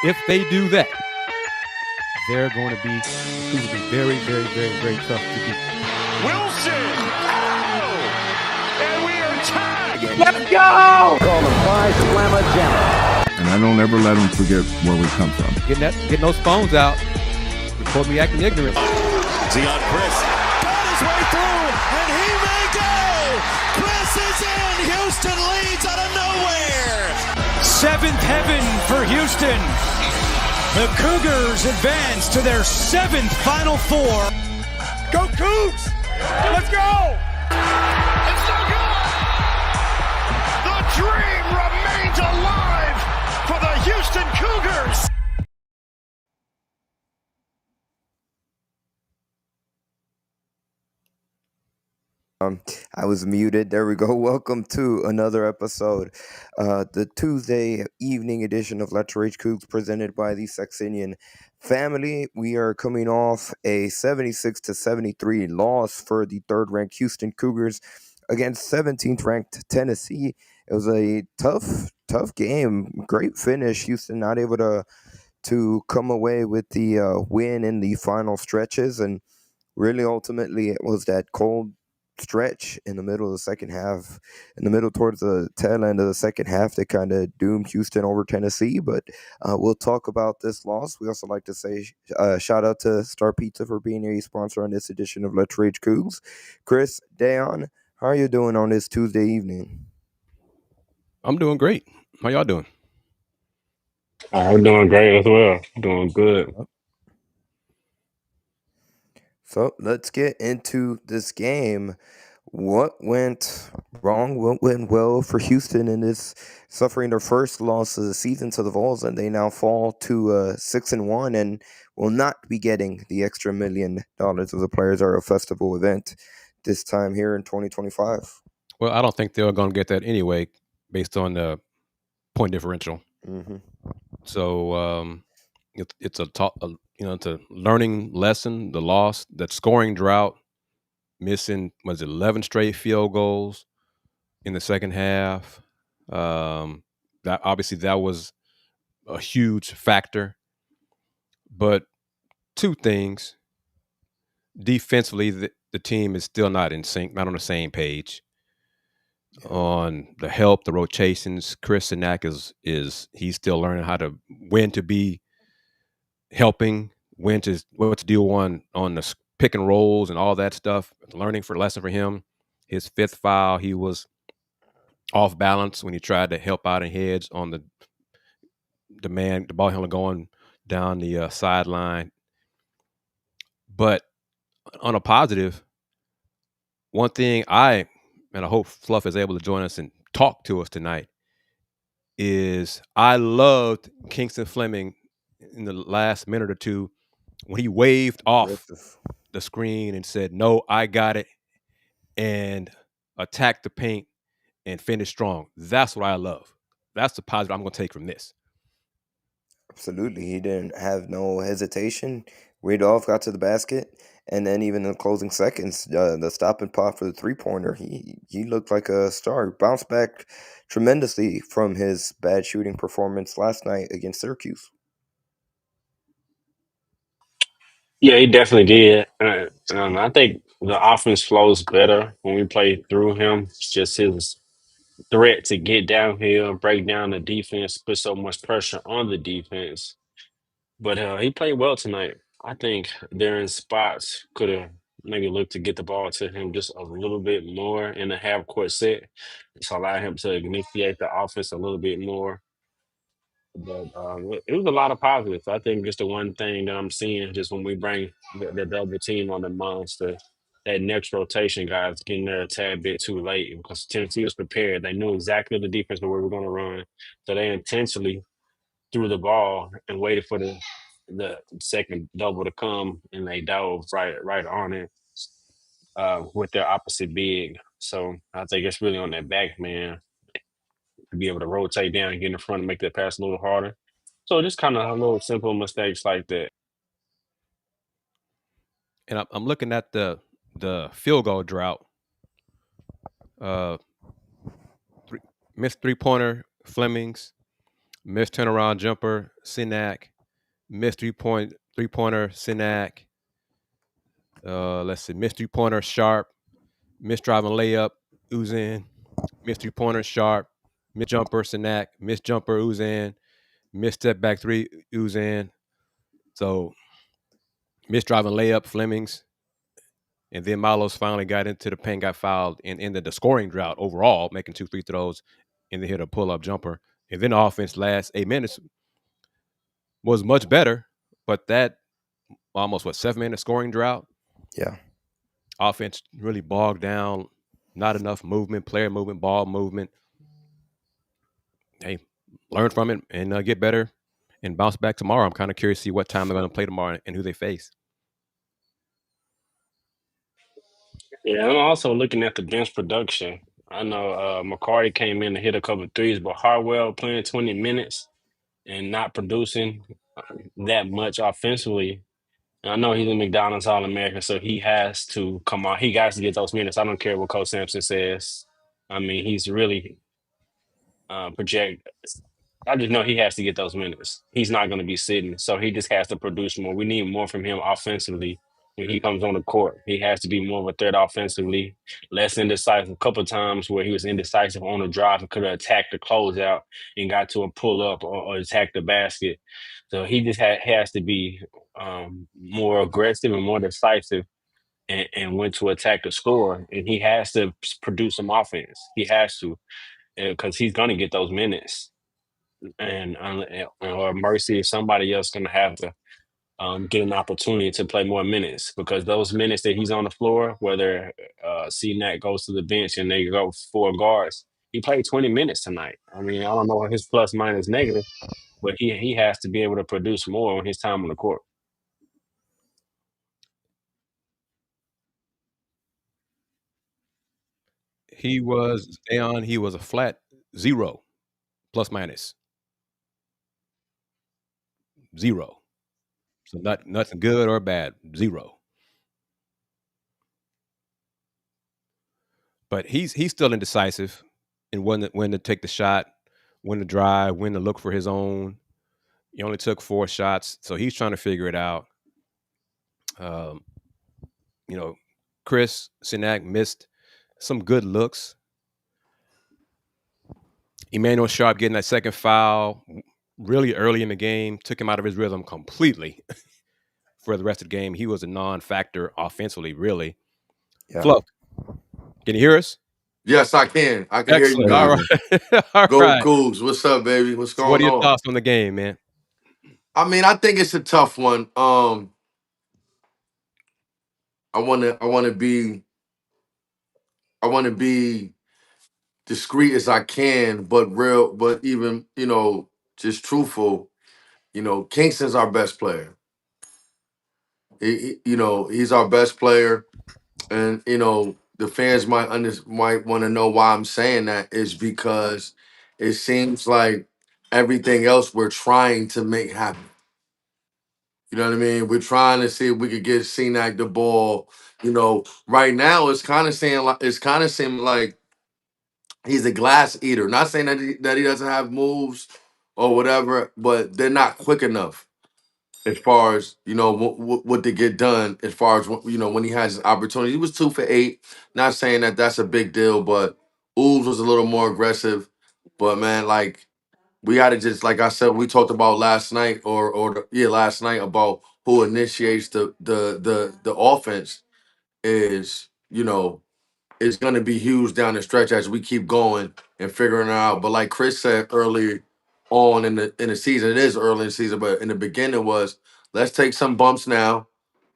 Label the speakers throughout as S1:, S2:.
S1: If they do that, they're going to be very, very, very, very tough to beat.
S2: Wilson! Oh! And we are tied!
S3: Let's go! Call them five slamma jamma.
S4: And I don't ever let them forget where we come from.
S1: Getting those phones out before me acting ignorant.
S2: Deon Kris got his way through, and he may go! Kris is in! Houston leads out of nowhere!
S5: Seventh heaven for Houston. The Cougars advance to their seventh Final Four.
S2: Go Cougs! Let's go! It's so good! The dream remains alive for the Houston Cougars!
S6: I was muted. There we go. Welcome to another episode, the Tuesday evening edition of Let's Rage Coogs, presented by the Saxenian family. We are coming off a 76-73 loss for the third-ranked Houston Cougars against 17th-ranked Tennessee. It was a tough game. Great finish. Houston not able to come away with the win in the final stretches, and really ultimately it was that cold stretch in the middle of the second half, towards the tail end of the second half, that kind of doomed Houston over Tennessee. But we'll talk about this loss. We also like to say shout out to Star Pizza for being a sponsor on this edition of Let's Rage Coogs. Kris, Dayon, how are you doing on this Tuesday evening?
S1: I'm doing great. How y'all doing?
S7: I'm doing great as well. Doing good.
S6: So let's get into this game. What went wrong? What went well for Houston in this, suffering their first loss of the season to the Vols, and they now fall to 6-1 and will not be getting the extra $1 million of the Players Are a Festival event this time here in 2025.
S1: Well, I don't think they're going to get that anyway, based on the point differential.
S6: Mm-hmm.
S1: So it's a learning lesson. The loss, that scoring drought, missing 11 straight field goals in the second half. That was a huge factor. But two things: defensively, the team is still not in sync, not on the same page. Yeah. On the help, the rotations, Chris Sinak is he's still learning when to be helping, what to do on the pick and rolls and all that stuff. Learning lesson for him. His fifth foul, he was off balance when he tried to help out in heads on the ball handler going down the sideline. But on a positive, one thing I hope Fluff is able to join us and talk to us tonight is I loved Kingston Fleming in the last minute or two when he waved off the screen and said, "No, I got it," and attacked the paint and finished strong. That's what I love. That's the positive I'm going to take from this.
S6: Absolutely. He didn't have no hesitation. Rudolph got to the basket, and then even in the closing seconds, the stop and pop for the three-pointer, he looked like a star. Bounced back tremendously from his bad shooting performance last night against Syracuse.
S7: Yeah, he definitely did. I think the offense flows better when we play through him. It's just his threat to get downhill, break down the defense, put so much pressure on the defense. But he played well tonight. I think they're in spots could have maybe looked to get the ball to him just a little bit more in the half court set. So allow him to initiate the offense a little bit more. But it was a lot of positives. I think just the one thing that I'm seeing, just when we bring the double team on the monster, that next rotation guys getting there a tad bit too late because Tennessee was prepared. They knew exactly the defense and where we were going to run. So they intentionally threw the ball and waited for the second double to come, and they dove right on it with their opposite big. So I think it's really on that back man to be able to rotate down and get in front and make that pass a little harder. So just kind of a little simple mistakes like that.
S1: And I'm looking at the field goal drought. Missed three-pointer Flemings. Missed turnaround jumper, Sinak. Missed three-pointer, Sinak. Let's see, missed three-pointer, Sharp. Missed driving layup, Uzan. Missed three-pointer, Sharp. Missed jumper, Sinak. Missed jumper, Uzan. Missed step back three, Uzan. So missed driving layup, Flemings. And then Milos finally got into the paint, got fouled, and ended the scoring drought overall, making 2 free throws, and then hit a pull-up jumper. And then the offense last 8 minutes was much better, but that almost 7-minute scoring drought.
S6: Yeah.
S1: Offense really bogged down, not enough movement, player movement, ball movement. Hey, learn from it and get better and bounce back tomorrow. I'm kind of curious to see what time they're going to play tomorrow and who they face.
S7: Yeah, I'm also looking at the bench production. I know McCarty came in to hit a couple of threes, but Harwell playing 20 minutes and not producing that much offensively. And I know he's a McDonald's All-American, so he has to come on. He got to get those minutes. I don't care what Coach Sampson says. I mean, he's really project. I just know he has to get those minutes. He's not going to be sitting, so he just has to produce more. We need more from him offensively when he comes on the court. He has to be more of a threat offensively, less indecisive. A couple of times where he was indecisive on the drive and could have attacked the closeout and got to a pull up or attacked the basket. So he just has to be more aggressive and more decisive and when to attack the score. And he has to produce some offense. He has to because he's going to get those minutes and or Mercy or somebody else going to have to get an opportunity to play more minutes because those minutes that he's on the floor, whether CNAT goes to the bench and they go 4 guards, he played 20 minutes tonight. I mean, I don't know his plus minus negative, but he has to be able to produce more on his time on the court.
S1: He was a flat 0 plus minus 0. So nothing good or bad, 0. But he's still indecisive in when to take the shot, when to drive, when to look for his own. He only took 4 shots, so he's trying to figure it out. Chris Sinak missed some good looks. Emmanuel Sharp getting that second foul really early in the game took him out of his rhythm completely for the rest of the game. He was a non-factor offensively, really. Yeah. Fluff, can you hear us?
S8: Yes, I can. I can hear you guys.
S1: All right. All
S8: Go
S1: right.
S8: Cougs. What's up, baby? What's going on?
S1: What are your thoughts on the game, man?
S8: I mean, I think it's a tough one. I want to be discreet as I can, but even, just truthful. Kingston's our best player. He's our best player, and the fans might want to know why I'm saying that is because it seems like everything else we're trying to make happen. You know what I mean? We're trying to see if we could get CNAC the ball. Right now it's kind of seeming like he's a glass eater. Not saying that he doesn't have moves or whatever, but they're not quick enough as far as what to get done. As far as when he has his opportunity, he was 2 for 8. Not saying that that's a big deal, but Ooze was a little more aggressive. But man, like we had to just, like I said, we talked about last night last night about who initiates the offense is is going to be huge down the stretch as we keep going and figuring it out. But like Chris said earlier on in the season, it is early in the season, but in the beginning was let's take some bumps now.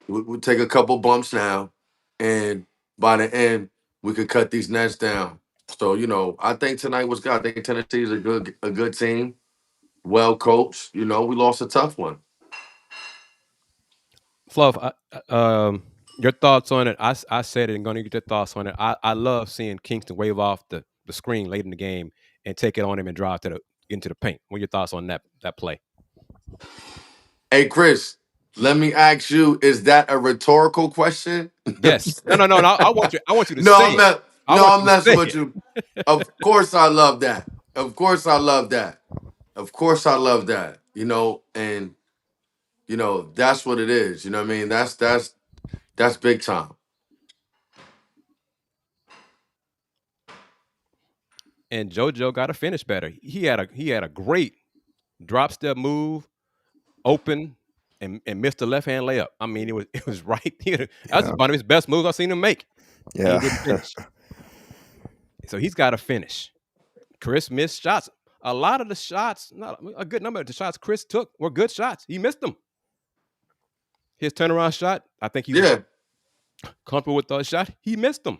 S8: We'll take a couple bumps now, and by the end we could cut these nets down. So I think tonight was good. I think Tennessee is a good team. Well coached. We lost a tough one.
S1: Fluff, your thoughts on it? I said it and going to get your thoughts on it. I love seeing Kingston wave off the screen late in the game and take it on him and drive into the paint. What are your thoughts on that play?
S8: Hey, Chris, let me ask you: is that a rhetorical question?
S1: Yes. No. I want you to
S8: no,
S1: say
S8: I'm messing with you. Of course, I love that. Of course, I love that. Of course, I love that. And that's what it is. You know what I mean? That's big time.
S1: And JoJo got to finish better. He had a great drop step move, open, and missed the left hand layup. I mean, it was right. That was
S6: Yeah.
S1: one of his best moves I've seen him make. And he
S6: Yeah.
S1: didn't finish. So he's got to finish. Kris missed shots. A lot of the shots, not a good number of the shots Kris took were good shots. He missed them. His turnaround shot, I think he was
S8: Yeah.
S1: comfortable with those shots. He missed them.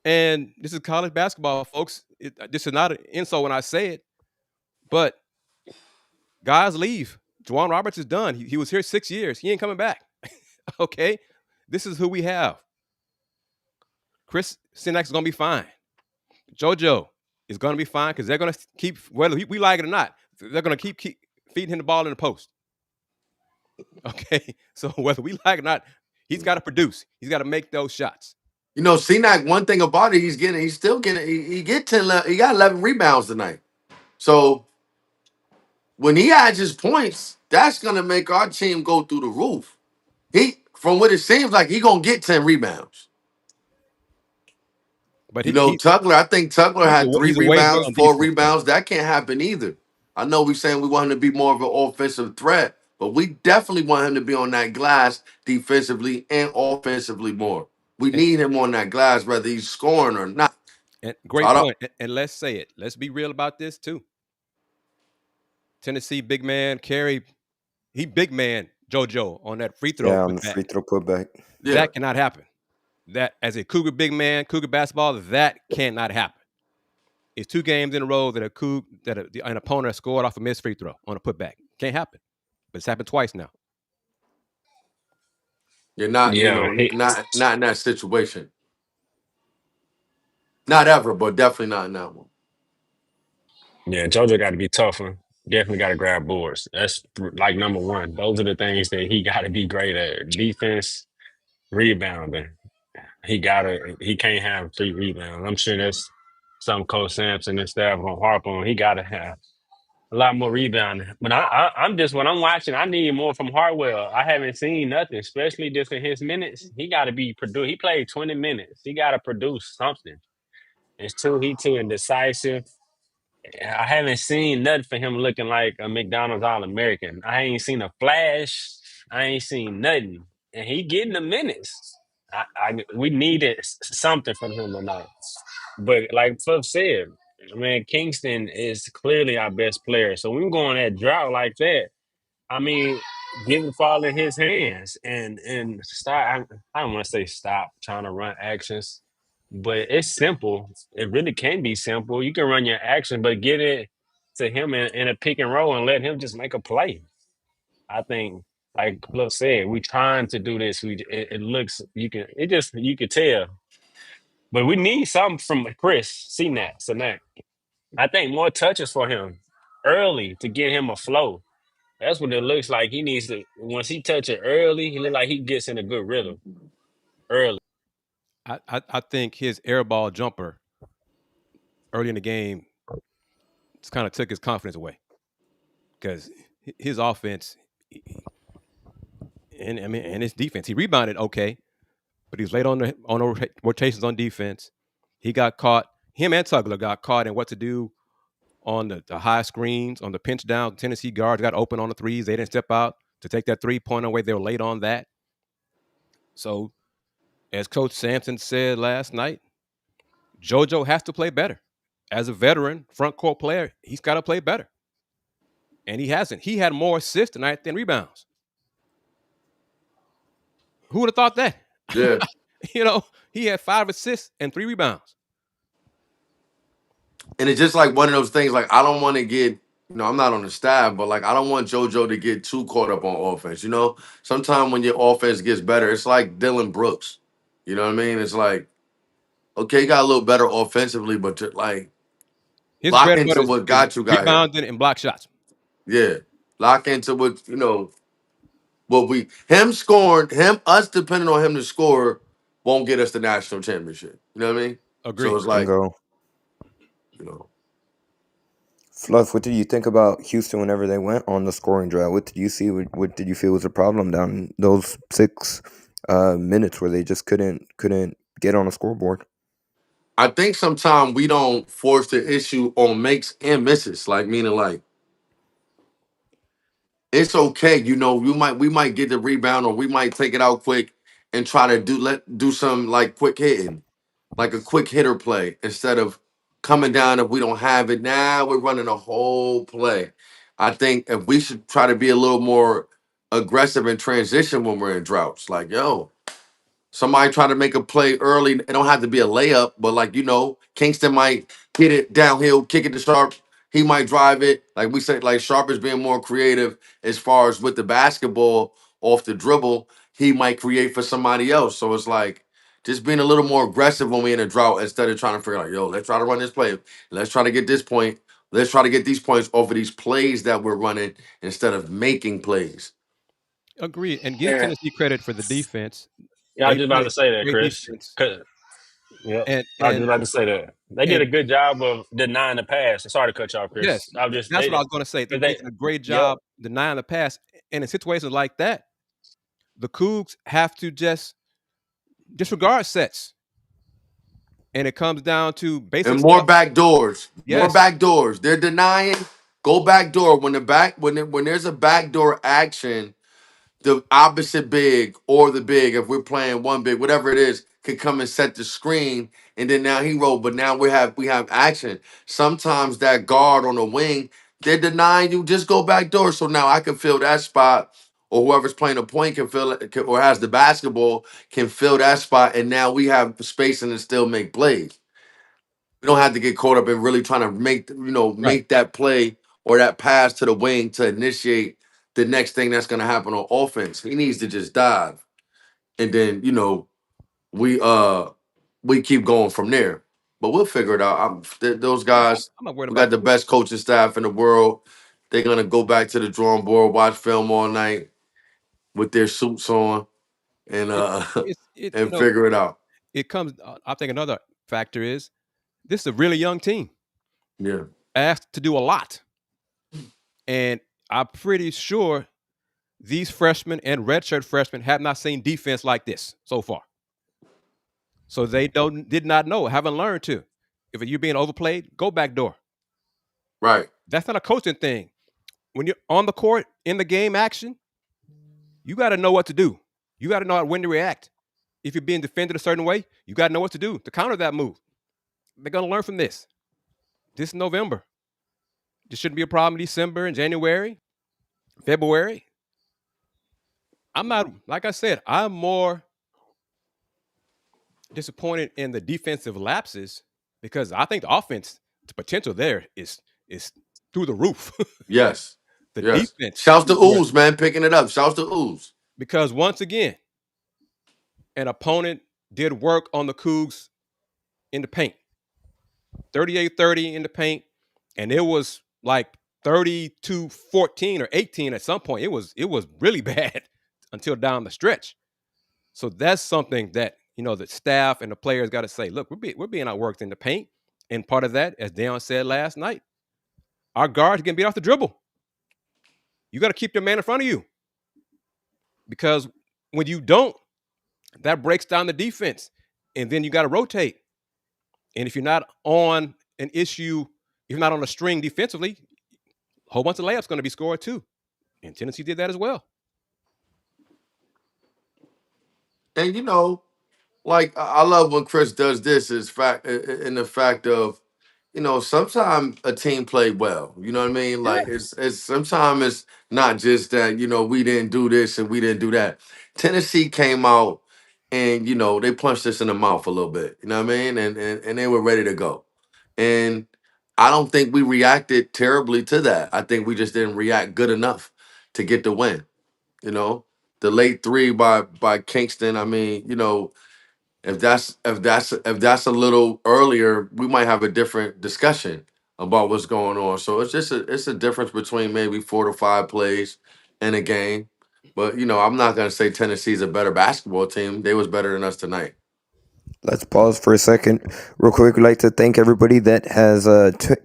S1: And this is college basketball, folks. This is not an insult when I say it, but guys leave. Juwan Roberts is done. He was here 6 years. He ain't coming back. Okay? This is who we have. Chris Sinak is going to be fine. JoJo is going to be fine because they're going to keep, whether we like it or not, they're going to keep feeding him the ball in the post. Okay? So whether we like it or not, he's got to produce. He's got to make those shots.
S8: Cenac, one thing about it, he's still getting, he get 10, he got 11 rebounds tonight. So when he adds his points, that's going to make our team go through the roof. From what it seems like, he going to get 10 rebounds.
S1: But
S8: Tuckler, I think Tuckler had 3
S1: he's away
S8: rebounds,
S1: on
S8: 4
S1: defense.
S8: rebounds. That can't happen either. I know we're saying we want him to be more of an offensive threat, but we definitely want him to be on that glass defensively and offensively more. We need him on that glass, whether he's scoring or not.
S1: And great point. And let's say it. Let's be real about this too. Tennessee big man he big man JoJo on that free throw.
S6: Yeah, on the free throw putback.
S8: Yeah.
S1: That cannot happen. That as a Cougar big man, Cougar basketball, that cannot happen. It's 2 games in a row that an opponent has scored off a missed free throw on a putback. Can't happen. But it's happened twice now.
S8: You're not, not in that situation. Not ever, but definitely not in that one.
S7: Yeah, JoJo got to be tougher. Definitely got to grab boards. That's like number one. Those are the things that he got to be great at. Defense, rebounding. He can't have 3 rebounds. I'm sure that's something Coach Sampson and staff gonna harp on. He got to have a lot more rebounding. But I'm just, when I'm watching, I need more from Hartwell. I haven't seen nothing, especially just in his minutes. He got to be produced. He played 20 minutes. He got to produce something. He too indecisive. I haven't seen nothing for him looking like a McDonald's All-American. I ain't seen a flash. I ain't seen nothing. And he getting the minutes. We needed something from him tonight. But like Fluff said, man, Kingston is clearly our best player. So when we go on that drought like that, I mean, give it fall in his hands and stop. I don't want to say stop trying to run actions, but it's simple. It really can be simple. You can run your action, but get it to him in a pick and roll and let him just make a play. I think, like Fluff said, we trying to do this. It looks you could tell, but we need something from Kris Sinak. I think more touches for him early to get him a flow. That's what it looks like. He needs to, once he touch it early, he look like he gets in a good rhythm early.
S1: I think his air ball jumper early in the game just kind of took his confidence away because his offense and his defense, he rebounded okay, but he was late on the rotations on defense. He got caught. Him and Tugler got caught in what to do on the high screens, on the pinch down. Tennessee guards got open on the threes. They didn't step out to take that 3-pointer away. They were late on that. So, as Coach Sampson said last night, JoJo has to play better. As a veteran front court player, he's got to play better. And he hasn't. He had more assists tonight than rebounds. Who would have thought that?
S8: Yeah.
S1: He had 5 assists and 3 rebounds.
S8: And it's just like one of those things, like, I don't want to get, I'm not on the staff, but like, I don't want JoJo to get too caught up on offense. Sometimes when your offense gets better, it's like Dylan Brooks. You know what I mean? It's like, okay, you got a little better offensively, but
S1: His
S8: lock into what got you got
S1: rebounding and block shots.
S8: Yeah. Lock into what, us depending on him to score won't get us the national championship. You know what I mean?
S1: Agreed.
S8: So it's like,
S6: Fluff, what did you think about Houston whenever they went on the scoring drive? What did you see? What did you feel was a problem down those 6 minutes where they just couldn't get on a scoreboard?
S8: I think sometimes we don't force the issue on makes and misses. Like meaning like it's okay, we might get the rebound or we might take it out quick and try to do some like quick hitting, like a quick hitter play instead of coming down if we don't have it. Now we're running a whole play. I think if we should try to be a little more aggressive in transition when we're in droughts. Like, yo, somebody try to make a play early. It don't have to be a layup, but like Kingston might hit it downhill, kick it to Sharp. He might drive it. Like we said, like Sharp is being more creative as far as with the basketball off the dribble. He might create for somebody else. So it's like just being a little more aggressive when we're in a drought instead of trying to figure out, yo, let's try to run this play. Let's try to get this point. Let's try to get these points off of these plays that we're running instead of making plays.
S1: Agreed. And give
S7: Yeah,
S1: Tennessee credit for the defense.
S7: yeah, I was
S1: They
S7: just about
S1: played
S7: to say that,
S1: great
S7: Chris.
S1: defense.
S7: 'Cause- Yep. I was just
S1: And
S7: about to say that. They did
S1: and
S7: a good job of denying the pass. Sorry to cut you off, Chris.
S1: yes,
S7: I was just
S1: that's what I
S7: they
S1: was gonna say. They
S7: because
S1: did
S7: they
S1: a great
S7: yep.
S1: job denying the pass. And in situations like that, the Cougs have to just disregard sets. And it comes down to basic
S8: And more
S1: stuff.
S8: back doors. More
S1: Yes,
S8: back doors. They're denying. Go back door. When there's a back door action, the opposite big or the big, if we're playing one big, whatever it is, can come and set the screen. And then now he rolled. But now we have action. Sometimes that guard on the wing, they're denying you. Just go back door. So now I can fill that spot. Or whoever's playing a point can fill it, or has the basketball can fill that spot. And now we have spacing and still make plays. We don't have to get caught up in really trying to
S1: right.
S8: make that play or that pass to the wing to initiate the next thing that's going to happen on offense. He needs to just dive, and then we we keep going from there. But we'll figure it out. Those
S1: Yeah,
S8: guys,
S1: I'm not worried
S8: we
S1: about
S8: got the
S1: that.
S8: best coaching staff in the world. They're gonna go back to the drawing board, watch film all night with their suits on, and
S1: It it's it
S8: and figure it out.
S1: it comes I think another factor is this is a really young team
S8: Yeah.
S1: asked to do a lot. And I'm pretty sure these freshmen and redshirt freshmen have not seen defense like this so far. So they did not know, haven't learned to. If you're being overplayed, go back door.
S8: Right.
S1: That's not a coaching thing. When you're on the court in the game action, you got to know what to do. You got to know when to react. If you're being defended a certain way, you got to know what to do to counter that move. They're going to learn from this. This is November. This shouldn't be a problem in December and January, February. I'm not, like I said, I'm more disappointed in the defensive lapses because I think the offense, the potential there is through the roof.
S8: Yes.
S1: The
S8: Yes.
S1: defense
S8: Shouts to
S1: is where,
S8: Ooze, man, picking it up. Shouts to Ooze.
S1: because once again, an opponent did work on the Cougs in the paint. 38-30 in the paint, and it was like 32-14 or 18 at some point. It was really bad until down the stretch. So that's something that the staff and the players got to say. Look, we're being outworked in the paint, and part of that, as Dayon said last night, our guards getting beat off the dribble. You got to keep your man in front of you because when you don't, that breaks down the defense, and then you got to rotate. And if you're not on an issue, if you're not on a string defensively, a whole bunch of layups going to be scored too. And Tennessee did that as well.
S8: And like I love when Chris does this is fact in the fact of sometimes a team played well. You know what I mean?
S1: Yeah.
S8: Like it's sometimes it's not just that we didn't do this and we didn't do that. Tennessee came out and they punched us in the mouth a little bit. You know what I mean? And they were ready to go. And I don't think we reacted terribly to that. I think we just didn't react good enough to get the win. You know, the late three by Kingston. I mean, if that's a little earlier, we might have a different discussion about what's going on. So it's a difference between maybe 4 to 5 plays in a game. But I'm not gonna say Tennessee's a better basketball team. They was better than us tonight.
S6: Let's pause for a second, real quick. We'd like to thank everybody that has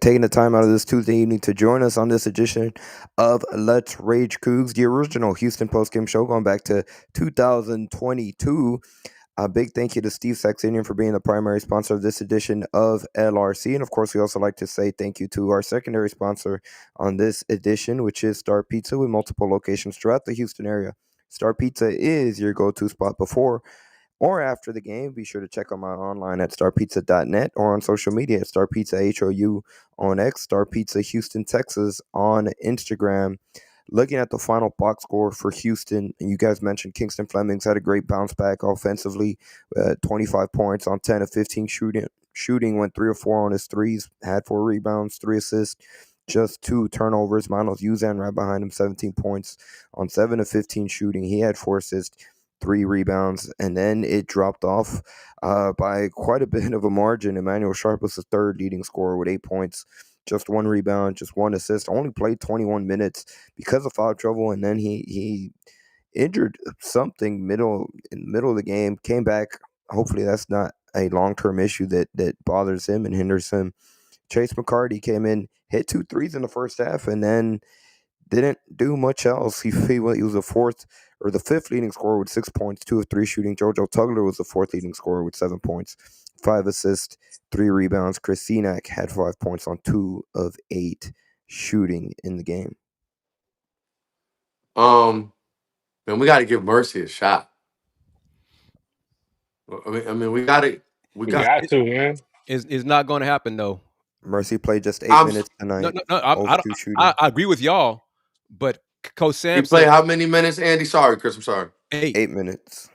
S6: taken the time out of this Tuesday evening to join us on this edition of Let's Rage Coogs, the original Houston postgame show going back to 2022. A big thank you to Steve Saxenian for being the primary sponsor of this edition of LRC. And of course, we also like to say thank you to our secondary sponsor on this edition, which is Star Pizza, with multiple locations throughout the Houston area. Star Pizza is your go-to spot before or after the game. Be sure to check them out online at starpizza.net or on social media at starpizza HOU on X, Star Pizza Houston, Texas on Instagram. Looking at the final box score for Houston, and you guys mentioned Kingston Flemings had a great bounce back offensively, 25 points on 10 of 15 shooting, went 3 or 4 on his threes, had 4 rebounds, 3 assists, just 2 turnovers. Manos Uzan right behind him, 17 points on 7 of 15 shooting. He had 4 assists, 3 rebounds, and then it dropped off by quite a bit of a margin. Emmanuel Sharp was the third leading scorer with 8 points, just 1 rebound, just 1 assist. Only played 21 minutes because of foul trouble, and then he injured something in the middle of the game. Came back. Hopefully, that's not a long-term issue that bothers him and hinders him. Chase McCarty came in, hit 2 threes in the first half, and then didn't do much else. He was the fifth leading scorer with 6 points, 2 of 3 shooting. JoJo Tugler was the fourth leading scorer with 7 points, 5 assists, 3 rebounds. Chris Senack had 5 points on 2 of 8 shooting in the game.
S8: Man, we got to give Mercy a shot. I mean, we got to.
S7: We got to, man.
S1: It's not going to happen though.
S6: Mercy played just 8 minutes tonight.
S1: No. I agree with y'all, but Coach Sampson.
S8: He played how many minutes, Andy? Sorry, Chris. I'm sorry.
S6: 8 minutes.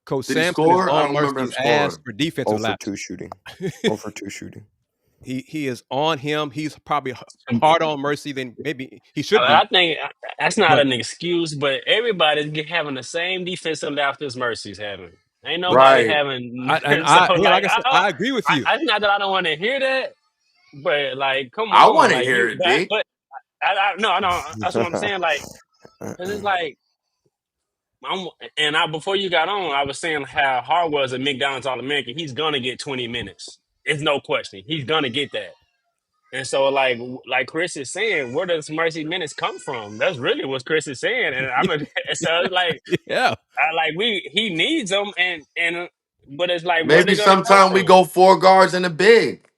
S1: Coach
S8: Did he
S1: Sampson
S8: score?
S1: is
S8: I
S1: on
S8: don't remember him
S1: Mercy's ass
S8: scoring.
S1: for defensive lapses.
S6: 0 for 2 shooting. 0 for 2 shooting.
S1: He is on him. He's probably harder on Mercy than maybe he should be.
S7: I think that's not an excuse, but everybody's having the same defensive lapses Mercy's having. Ain't nobody
S8: Right.
S7: having.
S1: Like I said, I agree with you.
S7: It's not that I don't want to hear that, but like, come on.
S8: I want to
S7: like,
S8: hear it, D.
S7: But no, that's what I'm saying. Like, cause it's like, before you got on, I was saying how hard was a McDonald's All-American. He's gonna get 20 minutes. It's no question. He's gonna get that. And so, like Chris is saying, where does Mercy minutes come from? That's really what Chris is saying. And so it's like,
S1: yeah,
S7: he needs them, but it's like, where
S8: Maybe
S7: they gonna come
S8: sometime we
S7: from?
S8: go 4 guards and a big.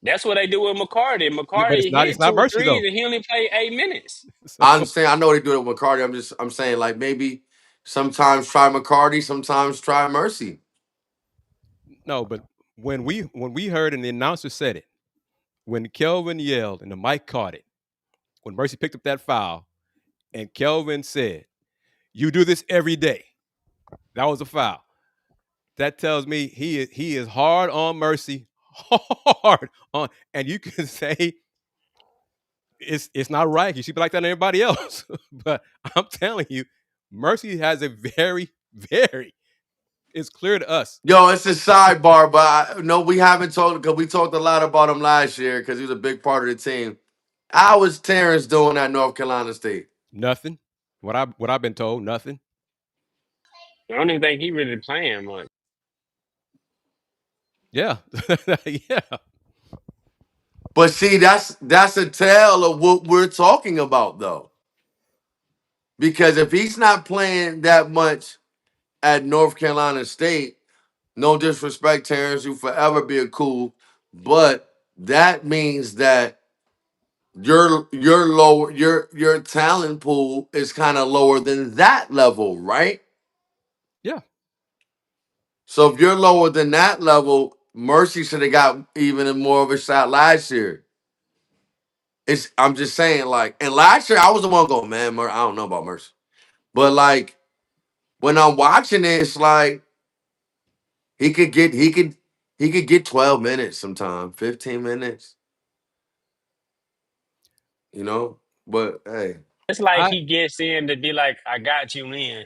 S7: That's what they do with McCarty.
S1: but
S7: McCarty
S1: it's
S7: hit
S1: not
S7: 2
S1: Mercy
S7: threes,
S1: though.
S7: and he only played 8 minutes.
S1: So,
S8: I'm saying I know they do it with McCarty. I'm saying like maybe sometimes try McCarty, sometimes try Mercy.
S1: no, but when we heard and the announcer said it, when Kelvin yelled and the mic caught it, when Mercy picked up that foul, and Kelvin said, "You do this every day," that was a foul. That tells me he is hard on Mercy, hard on, and you can say it's not right. He should be like that on everybody else. But I'm telling you, Mercy has a very, very. It's clear to us.
S8: Yo, it's a sidebar, but no, we haven't talked because we talked a lot about him last year because he was a big part of the team. How was Terrence doing at North Carolina State?
S1: Nothing. What I've been told, nothing.
S7: I don't even think he really playing much.
S1: Yeah, yeah.
S8: But see, that's a tale of what we're talking about, though. Because if he's not playing that much at North Carolina State, no disrespect, Terrence, you forever be a cool, but that means that your talent pool is kind of lower than that level, right?
S1: Yeah.
S8: So if you're lower than that level, Mercy should have got even more of a shot last year. I'm just saying, like, and last year I was the one going, man, I don't know about Mercy. But like when I'm watching it, it's like he could get 12 minutes sometime, 15 minutes. You know? But hey.
S7: It's like he gets in to be like, I got you in.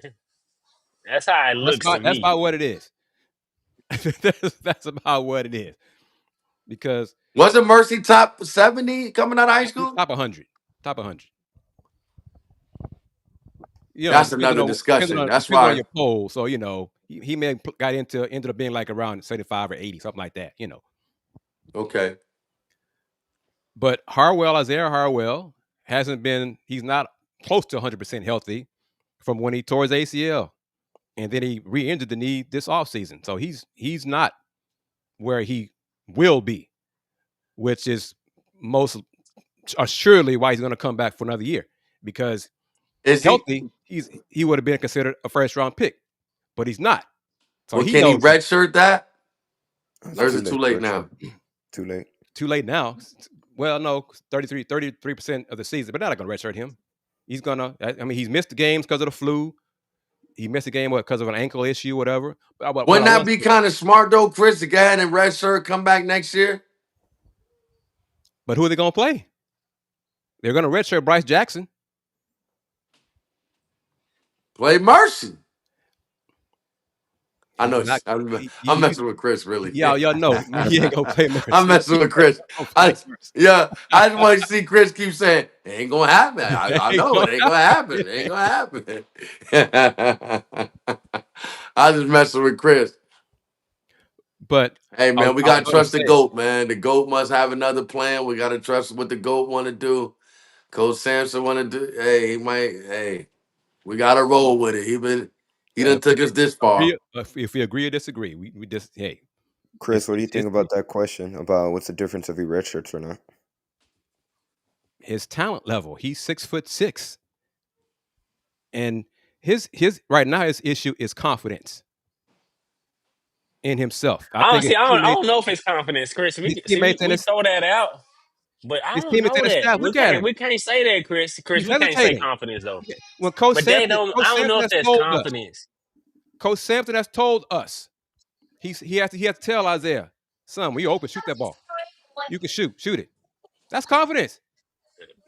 S7: That's how it looks to me.
S1: That's about what it is. That's about what it is. Because
S8: wasn't Mercy top 70 coming out of high school?
S1: Top 100. Top 100.
S8: You know, that's another discussion. That's why
S1: on your poll. So He may have ended up being like around 75 or 80, something like that, you know.
S8: Okay.
S1: But Isaiah Harwell he's not close to 100% healthy from when he tore his ACL. And then he re-injured the knee this offseason. So he's not where he will be, which is most assuredly why he's going to come back for another year. Because
S8: Is he?
S1: healthy, he would have been considered a first-round pick, but he's not. So
S8: Well,
S1: he
S8: can he
S1: knows
S8: redshirt that?
S6: It's
S8: Or is it too late now?
S6: Too late.
S1: too late now. Well, no, 33% of the season, but they're not going to redshirt him. He's gonna. I mean, he's missed the games because of the flu. He missed the game because of an ankle issue, whatever.
S8: Wouldn't that be kind of smart though, Chris, to go ahead and redshirt, come back next year?
S1: But who are they going to play? They're going to redshirt Bryce Jackson.
S8: Play Mercy. I know.
S1: Not,
S8: I'm messing with Chris, really.
S1: Y'all know he ain't gonna play Mercy.
S8: I'm messing with Chris. I just want to see Chris keep saying it ain't gonna happen. I know it ain't gonna happen. It ain't gonna happen. I just messing with Chris.
S1: But
S8: hey, man, we gotta trust the GOAT, man. The GOAT must have another plan. We gotta trust what the GOAT want to do. Coach Sampson want to do. Hey, he might. Hey, we gotta roll with it. He done took us this far.
S1: If we agree or disagree, we just hey.
S6: Chris, what do you think about that question about what's the difference if he redshirts or not?
S1: His talent level. He's 6'6", and his right now his issue is confidence in himself.
S7: I don't know if it's confidence, Chris. We throw that out, but I don't know that. We can't say that, Chris. Chris, we can't say confidence though.
S1: When Coach Sampson,
S7: I don't know if that's confidence.
S1: Coach Sampson has told us he has to tell Isaiah, son, when you open, shoot that ball. You can shoot it. That's confidence.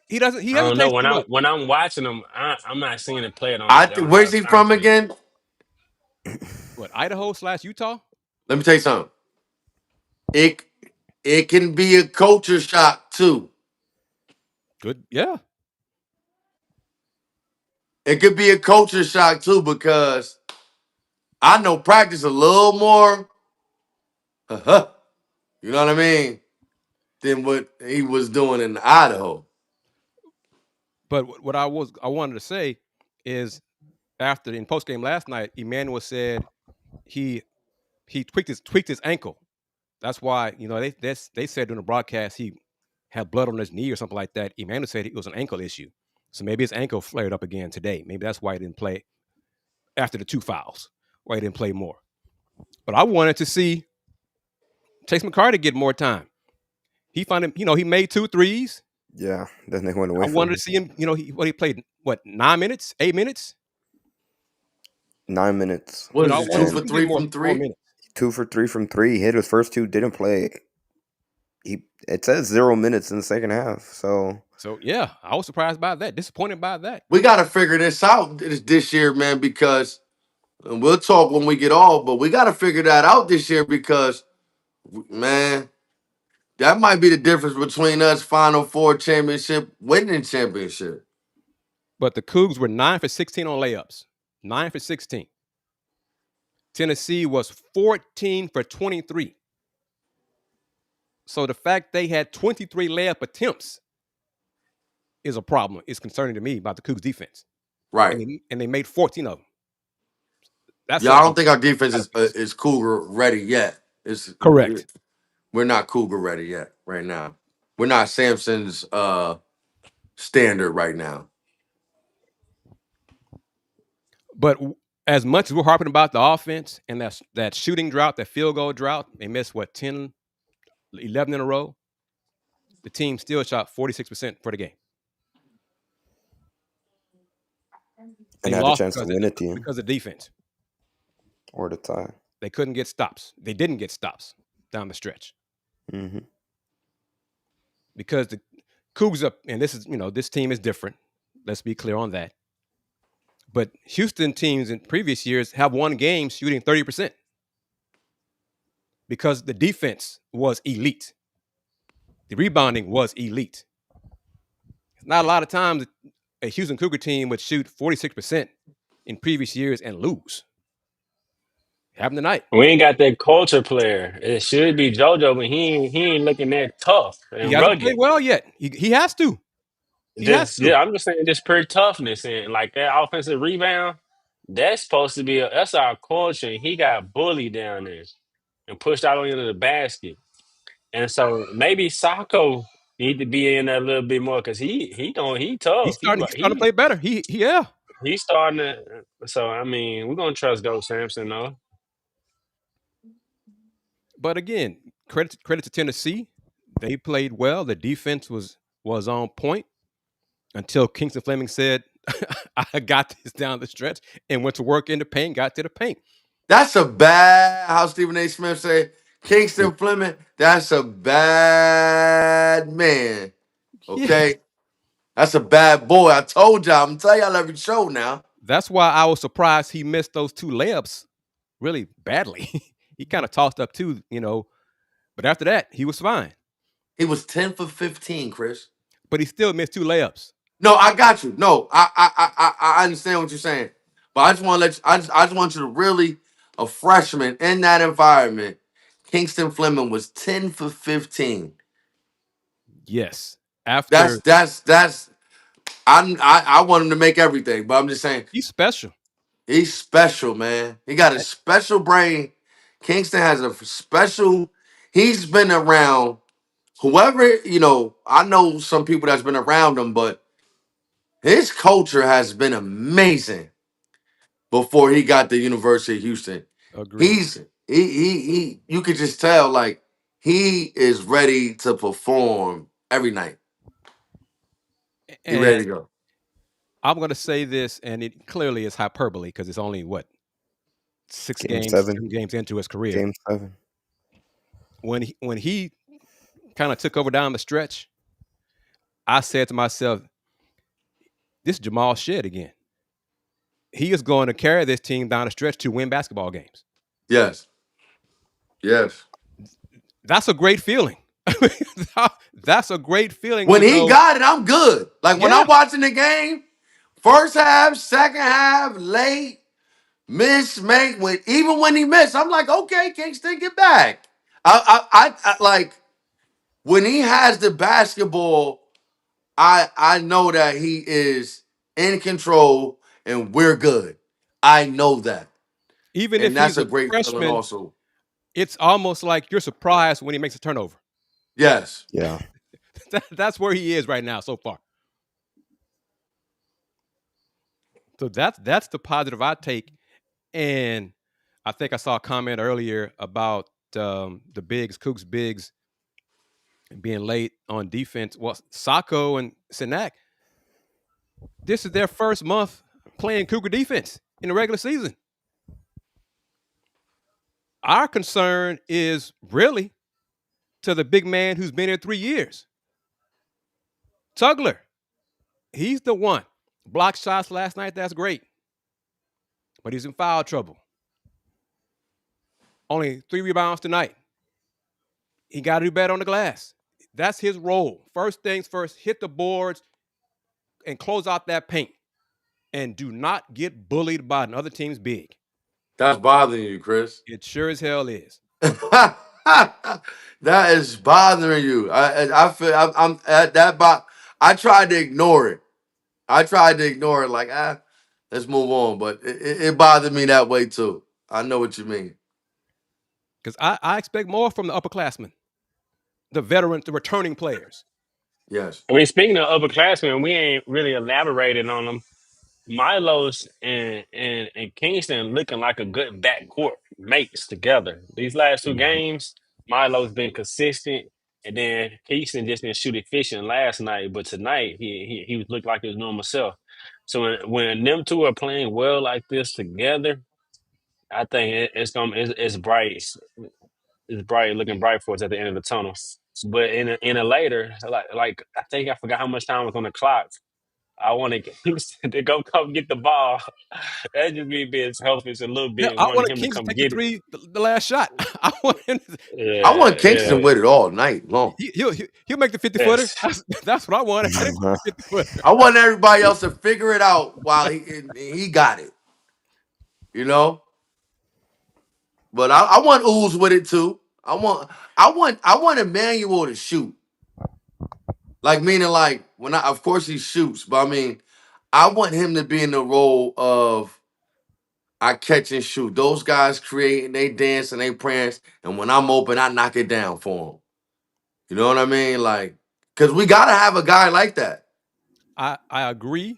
S1: He doesn't. He
S7: I don't know when I'm watching him. I'm not seeing it play it on.
S8: Where's he from again?
S1: What, Idaho/Utah?
S8: Let me tell you something. It can be a culture shock too.
S1: Good, yeah.
S8: It could be a culture shock too because I know practice a little more. You know what I mean? Than what he was doing in Idaho.
S1: But what I wanted to say is after in postgame last night, Emmanuel said he tweaked his ankle. That's why, you know, they said during the broadcast he had blood on his knee or something like that. Emmanuel said it was an ankle issue. So maybe his ankle flared up again today. Maybe that's why he didn't play after the 2 fouls, why he didn't play more. But I wanted to see Chase McCarty get more time. He found him, you know, he made 2 threes.
S6: Yeah, then they went away.
S1: I wanted to see him, you know, he played 9 minutes, 8 minutes?
S6: 9 minutes.
S8: What is it, 2 for 3 from 3?
S6: 2 for 3 from 3. He hit his first 2, didn't play. It says 0 minutes in the second half. So
S1: yeah, I was surprised by that, disappointed by that.
S8: We got to figure this out this year, man, because we'll talk when we get off, but we got to figure that out this year because, man, that might be the difference between us Final Four championship, winning championship.
S1: But the Cougs were 9 for 16 on layups. 9 for 16. Tennessee was 14 for 23. So the fact they had 23 layup attempts is a problem. It's concerning to me about the Cougs defense.
S8: Right.
S1: And they made 14 of them.
S8: I don't think our defense is Cougar ready yet. It's
S1: correct.
S8: We're not Cougar ready yet right now. We're not Sampson's standard right now.
S1: But as much as we're harping about the offense and that shooting drought, that field goal drought, they missed 10, 11 in a row. The team still shot 46% for the game.
S6: And had a chance to win it
S1: because of defense.
S6: Or the tie.
S1: They couldn't get stops. They didn't get stops down the stretch.
S6: Mm-hmm.
S1: Because the Cougs up, and this team is different. Let's be clear on that. But Houston teams in previous years have won games shooting 30% because the defense was elite. The rebounding was elite. Not a lot of times a Houston Cougar team would shoot 46% in previous years and lose. Happened tonight.
S7: We ain't got that culture player. It should be JoJo, but he ain't looking that tough
S1: He
S7: and
S1: hasn't played
S7: rugged.
S1: well yet. He has to. He has
S7: Just
S1: to.
S7: yeah, I'm just saying just pure toughness and like that offensive rebound. That's supposed to be that's our culture. And he got bullied down there and pushed out into the basket. And so maybe Sacco need to be in there a little bit more because he
S1: He's
S7: tough. He
S1: starting. He's
S7: like
S1: starting to play better. Yeah.
S7: he's starting to. So I mean, we're gonna trust Go Samson though.
S1: But again, credit to Tennessee. They played well. The defense was on point until Kingston Fleming said, "I got this down the stretch," and went to work in the paint. Got to the paint.
S8: That's a bad, how Stephen A. Smith say, Kingston Fleming, that's a bad man.
S1: Yeah.
S8: Okay? That's a bad boy. I told y'all. I'm going to tell y'all every show now.
S1: That's why I was surprised he missed those 2 layups really badly. He kind of tossed up 2, but after that, he was fine.
S8: He was 10 for 15, Chris.
S1: But he still missed 2 layups.
S8: No, I got you. No, I understand what you're saying. But I just want to let you, I just want you to really, a freshman in that environment, Kingston Fleming was 10 for 15.
S1: Yes.
S8: That's
S1: After
S8: I want him to make everything, but I'm just saying
S1: he's special.
S8: he's special, man. He got a special brain. Kingston has a special. He's been around whoever, I know some people that's been around him, but his culture has been amazing before he got to University of Houston.
S1: Agreed.
S8: He you could just tell like he is ready to perform every night. He ready to
S1: And
S8: go.
S1: I'm going to say this, and it clearly is hyperbole because it's only, 6
S6: Game
S1: games,
S6: 7.
S1: 7 games into his career.
S6: Game 7.
S1: When he kind of took over down the stretch, I said to myself, this is Jamal Shead again. He is going to carry this team down the stretch to win basketball games.
S8: Yes. Yes.
S1: That's a great feeling. That's a great feeling
S8: When
S1: to
S8: he
S1: know.
S8: got it, I'm good. Like when
S1: Yeah.
S8: I'm watching the game, first half, second half, late, miss, make, even when he missed, I'm like, okay, Kingston, get back. I like when he has the basketball, I know that he is in control and we're good. I know that.
S1: Even
S8: And
S1: if
S8: that's
S1: he's
S8: a
S1: a
S8: great feeling
S1: freshman,
S8: also.
S1: it's almost like you're surprised when he makes a turnover.
S8: Yes.
S6: Yeah.
S1: That's where he is right now so far. So that's the positive I take. And I think I saw a comment earlier about the Cougs bigs being late on defense. Well, Sacco and Sinak, this is their first month playing Cougar defense in the regular season. Our concern is really to the big man who's been here 3 years. Tugler, he's the one. Blocked shots last night, that's great. But he's in foul trouble. Only 3 rebounds tonight. He got to do better on the glass. That's his role. First things first, hit the boards and close out that paint. And do not get bullied by another team's big.
S8: That's bothering you, Chris.
S1: It sure as hell is.
S8: That is bothering you. I feel I'm at that. I tried to ignore it. Like let's move on. But it bothered me that way too. I know what you mean.
S1: Because I expect more from the upperclassmen, the veterans, the returning players.
S8: Yes.
S7: I mean, speaking of upperclassmen, we ain't really elaborated on them. Milos and Kingston looking like a good backcourt mates together. These last 2 games, Milo's been consistent, and then Kingston just didn't shoot efficient last night. But tonight, he was looked like his normal self. So when them 2 are playing well like this together, I think it's bright. It's bright, looking bright for us at the end of the tunnel. But in a later, like I think I forgot how much time was on the clock. I want to Houston to go come get the ball. That just me being selfish a little
S1: Yeah,
S7: bit,
S1: I
S7: wanting
S1: wanted
S7: him to
S1: Kings to
S7: come
S1: take the
S7: get it.
S1: 3, the last shot. I want him to,
S8: I want
S7: Yeah,
S8: Kingston
S7: yeah.
S8: with it all night long.
S1: he'll make the 50-footer.
S7: Yes.
S1: That's what I wanted. I didn't want the 50-footer.
S8: I want everybody else to figure it out while he got it. You know? But I want Ooze with it too. I want Emmanuel to shoot. Like meaning like when of course he shoots, but I mean I want him to be in the role of I catch and shoot. Those guys create and they dance and they prance, and when I'm open, I knock it down for them. You know what I mean? Like, because we gotta have a guy like that.
S1: I agree,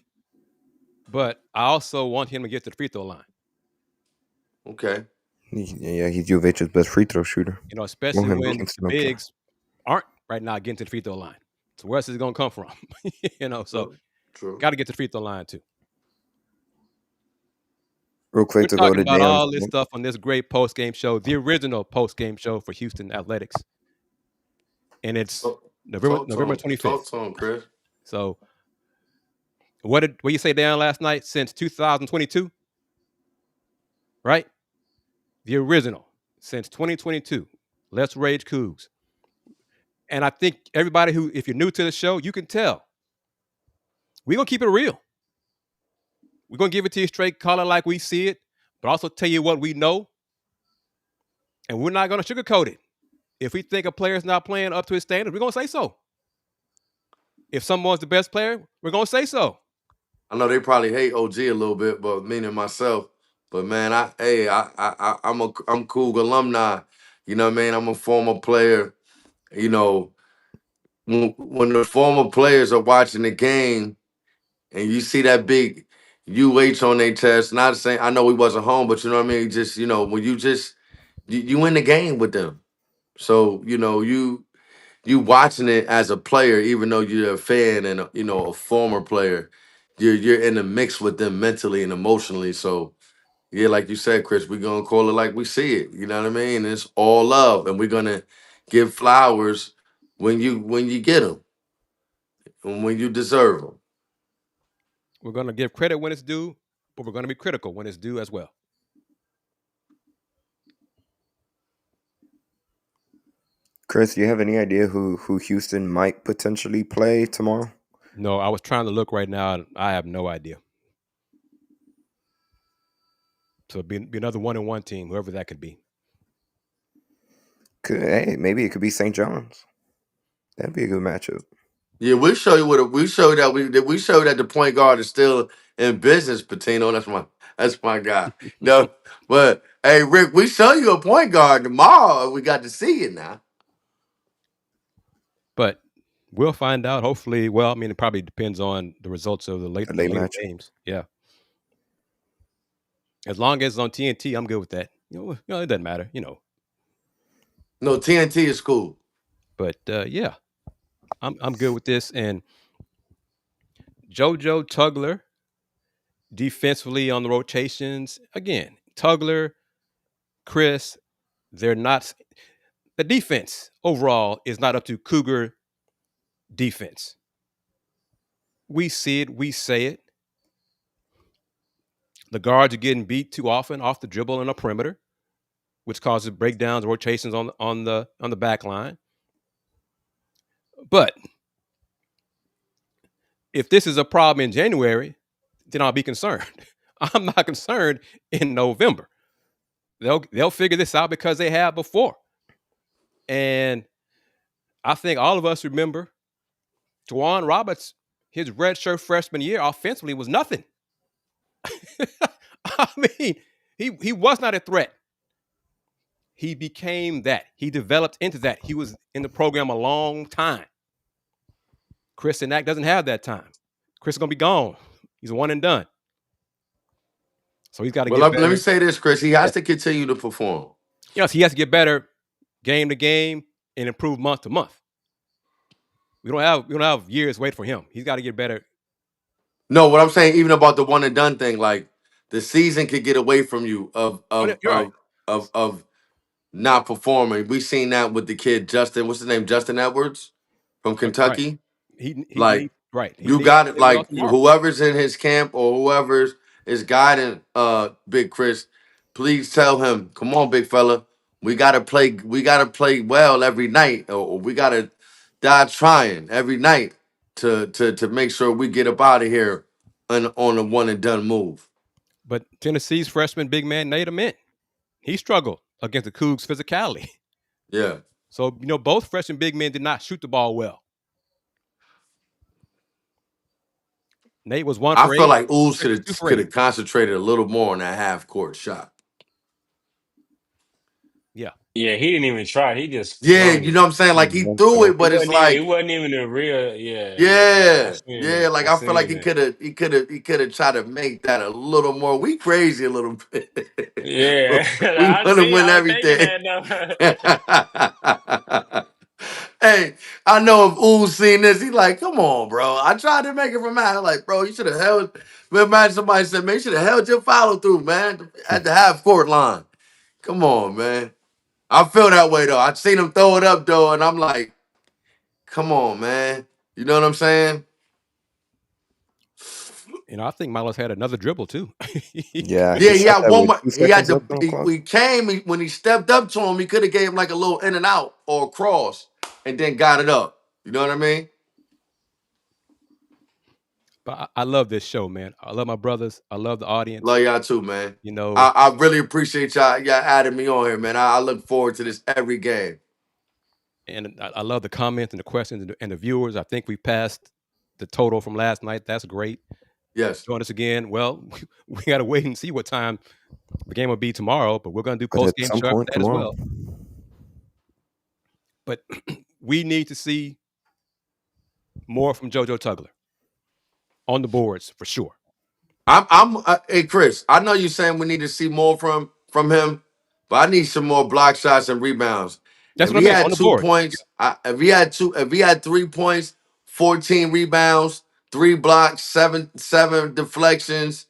S1: but I also want him to get to the free throw line.
S8: Okay.
S6: Yeah, he's UVH's best free throw shooter.
S1: You know, especially
S6: him
S1: when
S6: Kingston,
S1: the
S6: okay.
S1: bigs aren't right now getting to the free throw line. So where else is it gonna come from? You know, so
S8: True.
S1: got to get to the free throw line too.
S6: Real quick
S1: We're
S6: to go
S1: talking
S6: to
S1: about
S6: Dayon.
S1: all this stuff on this great post game show, the original post game show for Houston Athletics, and it's November 25th.
S8: Talk to him, Chris.
S1: So, what did you say down last night? Since 2022, right? The original since 2022. Let's Rage Coogs. And I think everybody who, if you're new to the show, you can tell we're gonna keep it real. We're gonna give it to you straight, call it like we see it, but also tell you what we know. And we're not gonna sugarcoat it. If we think a player's not playing up to his standards, we're gonna say so. If someone's the best player, we're gonna say so.
S8: I know they probably hate OG a little bit, but meaning myself. But man, I'm Coug alumni. You know what I mean? I'm a former player. You know, when the former players are watching the game and you see that big UH on their chest, not saying I know we wasn't home, but you know what I mean? Just, when you in the game with them. So, you watching it as a player, even though you're a fan and a former player, you're in the mix with them mentally and emotionally. So yeah, like you said, Chris, we're gonna call it like we see it. You know what I mean? It's all love, and we're gonna give flowers when you get them and when you deserve them.
S1: We're gonna give credit when it's due, but we're gonna be critical when it's due as well.
S6: Chris, do you have any idea who Houston might potentially play tomorrow?
S1: No, I was trying to look right now. I have no idea. So be another 1-1 team, whoever that could be.
S6: Hey, maybe it could be St. John's. That'd be a good matchup.
S8: Yeah, we show you we show that the point guard is still in business. Patino, that's my guy. No, but hey, Rick, we show you a point guard tomorrow. We got to see it now.
S1: But we'll find out. Hopefully, well, I mean, it probably depends on the results of the later games. Yeah. As long as it's on TNT, I'm good with that. It doesn't matter.
S8: No, TNT is cool.
S1: But yeah, I'm good with this. And JoJo Tugler, defensively on the rotations. Again, Tugler, Kris, they're not. The defense overall is not up to Cougar defense. We see it. We say it. The guards are getting beat too often off the dribble and the perimeter, which causes breakdowns, rotations on the back line. But if this is a problem in January, then I'll be concerned. I'm not concerned in November. They'll figure this out because they have before. And I think all of us remember Juwan Roberts, his redshirt freshman year offensively was nothing. I mean, he was not a threat. He became that. He developed into that. He was in the program a long time. Kris and Knack doesn't have that time. Kris is going to be gone. He's a one and done. So he's got to get better.
S8: Let me say this, Chris. He has to continue to perform.
S1: Yes, he has to get better game to game and improve month to month. We don't have years wait for him. He's got to get better.
S8: No, what I'm saying, even about the one and done thing, like the season could get away from you of not performing. We've seen that with the kid Justin. What's his name? Justin Edwards from Kentucky.
S1: Right.
S8: You got it. Like whoever's in his camp or whoever's is guiding Big Kris, please tell him, come on, big fella. We gotta play well every night, or we gotta die trying every night to make sure we get up out of here on a one and done move.
S1: But Tennessee's freshman big man Nate Ament, he struggled against the Cougs' physicality.
S8: Yeah.
S1: So, both freshman big men did not shoot the ball well. Nate was 1
S8: I
S1: for
S8: feel
S1: 8.
S8: like Ooze
S1: Chris was 2 for
S8: could
S1: 8.
S8: have concentrated a little more on that half court shot.
S1: Yeah.
S7: Yeah, he didn't even try. He just
S8: Yeah,
S7: slung
S8: you
S7: it.
S8: know what I'm saying? Like he threw it,
S7: It
S8: but it's
S7: wasn't even. It
S8: like,
S7: wasn't even a real. Yeah. I
S8: yeah,
S7: seen
S8: yeah.
S7: that.
S8: Like
S7: I
S8: I feel like
S7: seen
S8: he
S7: that.
S8: could have tried to make that a little more. We crazy a little bit.
S7: Yeah,
S8: We
S7: I
S8: want to
S7: see.
S8: win
S7: I was thinking
S8: everything.
S7: that though.
S8: Hey, I know if Ooze seen this, he like, come on, bro. I tried to make it from out. Like, bro, you should have held. Imagine somebody said, man, you should have held your follow through, man, at the half court line. Come on, man. I feel that way though. I seen him throw it up though, and I'm like, come on, man. You know what I'm saying?
S1: I think Milos had another dribble too.
S6: Yeah,
S8: Yeah,
S6: he
S8: he
S6: shot
S8: had
S6: that
S8: one
S6: with
S8: more.
S6: 2
S8: He had
S6: seconds
S8: the.
S6: left on the clock.
S8: When he stepped up to him, he could have gave him like a little in and out or a cross, and then got it up. You know what I mean?
S1: But I love this show, man. I love my brothers. I love the audience.
S8: Love y'all too, man.
S1: You know,
S8: I really appreciate y'all adding me on here, man. I look forward to this every game.
S1: and I love the comments and the questions and the viewers. I think we passed the total from last night. That's great.
S8: Yes.
S1: Join us again. Well, we got to wait and see what time the game will be tomorrow, but we're going to do
S6: But
S1: post
S6: at
S1: game
S6: some
S1: show after
S6: point
S1: that as
S6: tomorrow.
S1: well. But we need to see more from JoJo Tugler on the boards for sure.
S8: Hey Chris, I know you're saying we need to see more from him, but I need some more block shots and rebounds.
S1: That's
S8: If
S1: what I
S8: he
S1: meant on
S8: had
S1: the
S8: 2
S1: board.
S8: points, if he had 3 points, 14 rebounds, 3 blocks, seven deflections,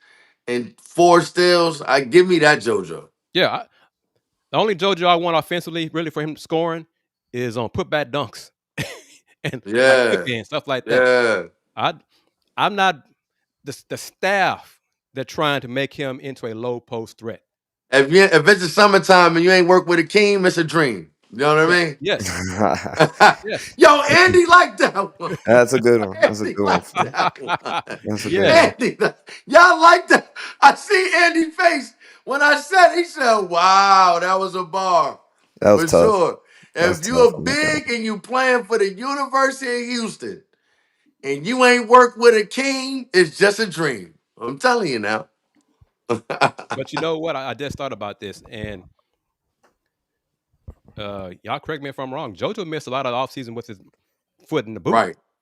S8: and 4 steals, give me that JoJo.
S1: Yeah, the only JoJo I want offensively, really, for him scoring, is on putback dunks and like quick
S8: Yeah,
S1: and stuff like that.
S8: yeah.
S1: I'm not the staff. They're trying to make him into a low post threat.
S8: If it's the summertime and you ain't work with a king, it's a dream. You know what I mean?
S1: Yes, yes,
S8: Yo, Andy liked that one.
S6: That's a good one. That's a
S8: Andy
S6: good one.
S8: liked that one.
S6: That's a good
S1: yes.
S6: one.
S8: Andy, y'all like that? I see Andy's face when I said. He said, "Wow, that was a bar
S6: That was
S8: for
S6: tough.
S8: sure."
S6: That was
S8: If you
S6: tough
S8: are
S6: on that guy.
S8: big and you playing for the University of Houston and you ain't worked with a king, it's just a dream. I'm telling you now.
S1: But you know what? I just thought about this, and y'all correct me if I'm wrong. JoJo missed a lot of the offseason with his foot in the boot.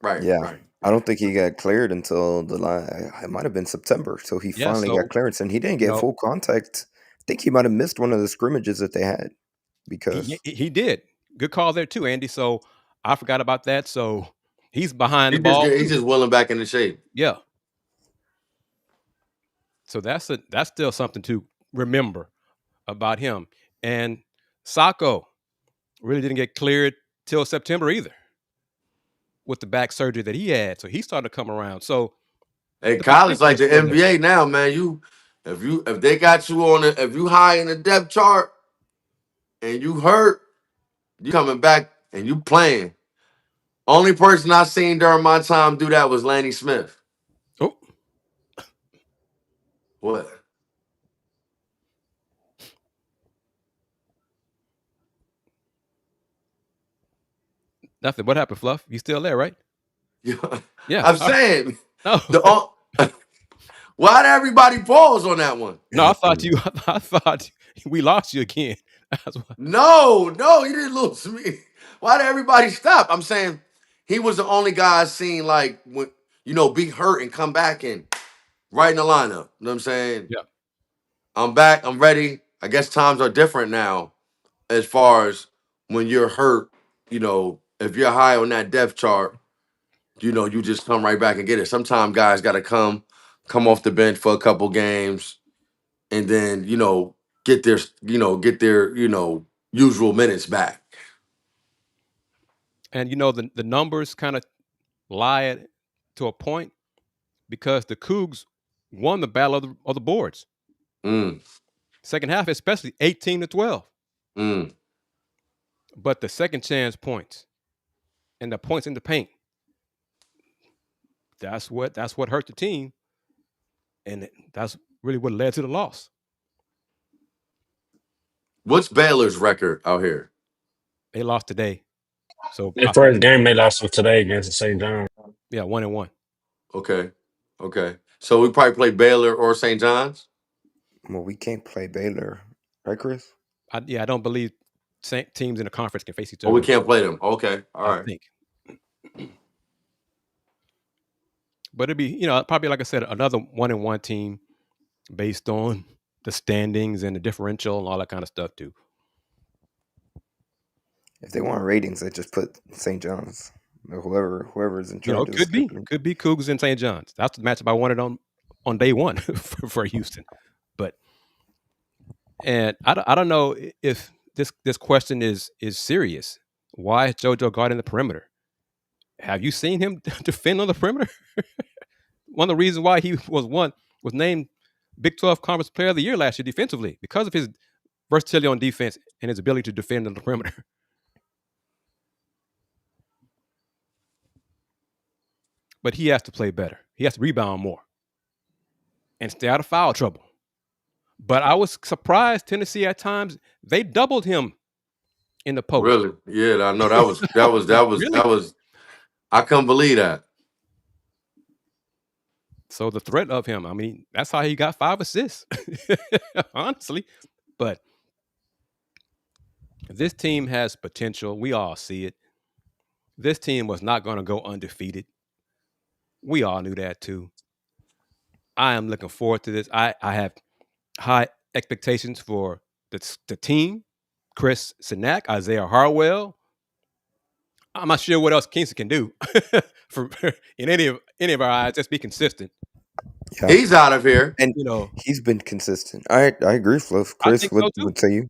S8: Right.
S6: Yeah. I don't think he got cleared until it might have been September. So he
S1: Yeah,
S6: finally
S1: so
S6: got clearance, and he didn't
S1: you
S6: get
S1: know
S6: full contact. I think he might have missed one of the scrimmages that they had because
S1: he did. Good call there too, Andy. So I forgot about that. So he's behind the ball
S8: He's
S1: too.
S8: just willing back into shape.
S1: Yeah. So that's still something to remember about him. And Sacco really didn't get cleared till September either with the back surgery that he had. So he started to come around. So
S8: Hey,
S1: the
S8: college
S1: potential
S8: like
S1: is
S8: the
S1: still there.
S8: NBA now, man. If they got you if you high in the depth chart and you hurt, you coming back and you playing. Only person I seen during my time do that was Lanny Smith.
S1: Oh,
S8: What?
S1: nothing. What happened, Fluff? You still there, right? Yeah.
S8: I'm saying
S1: No.
S8: why did everybody pause on that one?
S1: No, I thought we lost you again. That's why.
S8: No, he didn't lose me. Why did everybody stop? I'm saying he was the only guy I seen like when be hurt and come back and right in the lineup. You know what I'm saying?
S1: Yeah.
S8: I'm back. I'm ready. I guess times are different now as far as when you're hurt. If you're high on that depth chart, you just come right back and get it. Sometimes guys got to come off the bench for a couple games and then, get their usual minutes back.
S1: And the numbers kind of lie to a point because the Cougs won the battle of the boards.
S8: Mm,
S1: Second half, especially 18-12.
S8: mm.
S1: But the second chance points and the points in the paint, that's what hurt the team. And that's really what led to the loss.
S8: What's Baylor's record out here?
S1: They lost today, so
S7: The
S1: I
S7: first
S1: think
S7: game they lost was today against St. John.
S1: 1-1.
S8: Okay. Okay. So we probably play Baylor or St. John's?
S6: Well, we can't play Baylor, right, Chris?
S1: I don't believe teams in the conference can face each
S8: Oh, we
S1: other.
S8: can't play them. Okay. All
S1: I
S8: right.
S1: think, but it'd be probably like I said another 1-1 team based on the standings and the differential and all that kind of stuff too.
S6: If they want ratings, they just put St. John's. Or whoever is in charge
S1: It
S6: of the
S1: could be Cougars and St. John's. That's the matchup I wanted on day one for Houston. But I don't know if this question is serious. Why is JoJo guarding the perimeter? Have you seen him defend on the perimeter? One of the reasons why he was named Big 12 Conference Player of the Year last year defensively because of his versatility on defense and his ability to defend on the perimeter. But he has to play better. He has to rebound more and stay out of foul trouble. But I was surprised Tennessee at times they doubled him in the post.
S8: Really? Yeah, I know that was I couldn't believe that.
S1: So the threat of him, I mean, that's how he got 5 assists. Honestly. But this team has potential. We all see it. This team was not going to go undefeated. We all knew that too. I am looking forward to this. I have high expectations for the team. Chris Sinak, Isaiah Harwell. I'm not sure what else Kingston can do for in any of our eyes. Just be consistent.
S6: Yeah.
S8: He's out of here.
S6: And he's been consistent. I agree, Fluff. Chris would say you.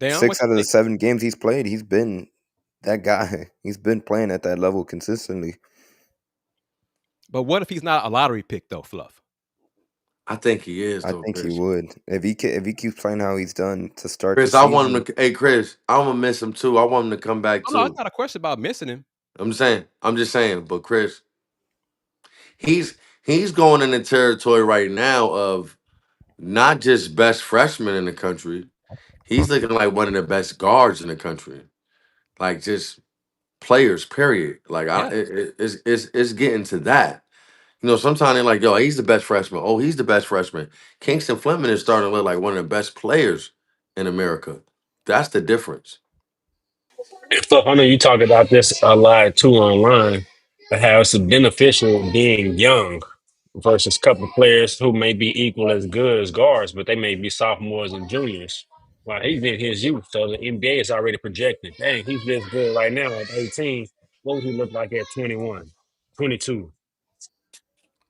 S1: Dayon,
S6: 6 out of the 7 games he's played, he's been that guy. He's been playing at that level consistently.
S1: But what if he's not a lottery pick though, Fluff?
S8: I think he is.
S6: I think he would if he keeps playing how he's done to start.
S8: Chris, I want him to. Hey, Chris, I'm gonna miss him too. I want him to come back too.
S1: No, it's not a question about missing him.
S8: I'm just saying. But Chris, he's going in the territory right now of not just best freshman in the country. He's looking like one of the best guards in the country. Like just players, period. Like it's getting to that. Sometimes they're like, yo, he's the best freshman. Oh, he's the best freshman. Kingston Fleming is starting to look like one of the best players in America. That's the difference.
S7: So I know you talk about this a lot too online, but how it's beneficial being young versus a couple of players who may be equal as good as guards, but they may be sophomores and juniors. Well, he's in his youth, so the NBA is already projected. Dang, he's this good right now at 18. What would he look like at 21, 22?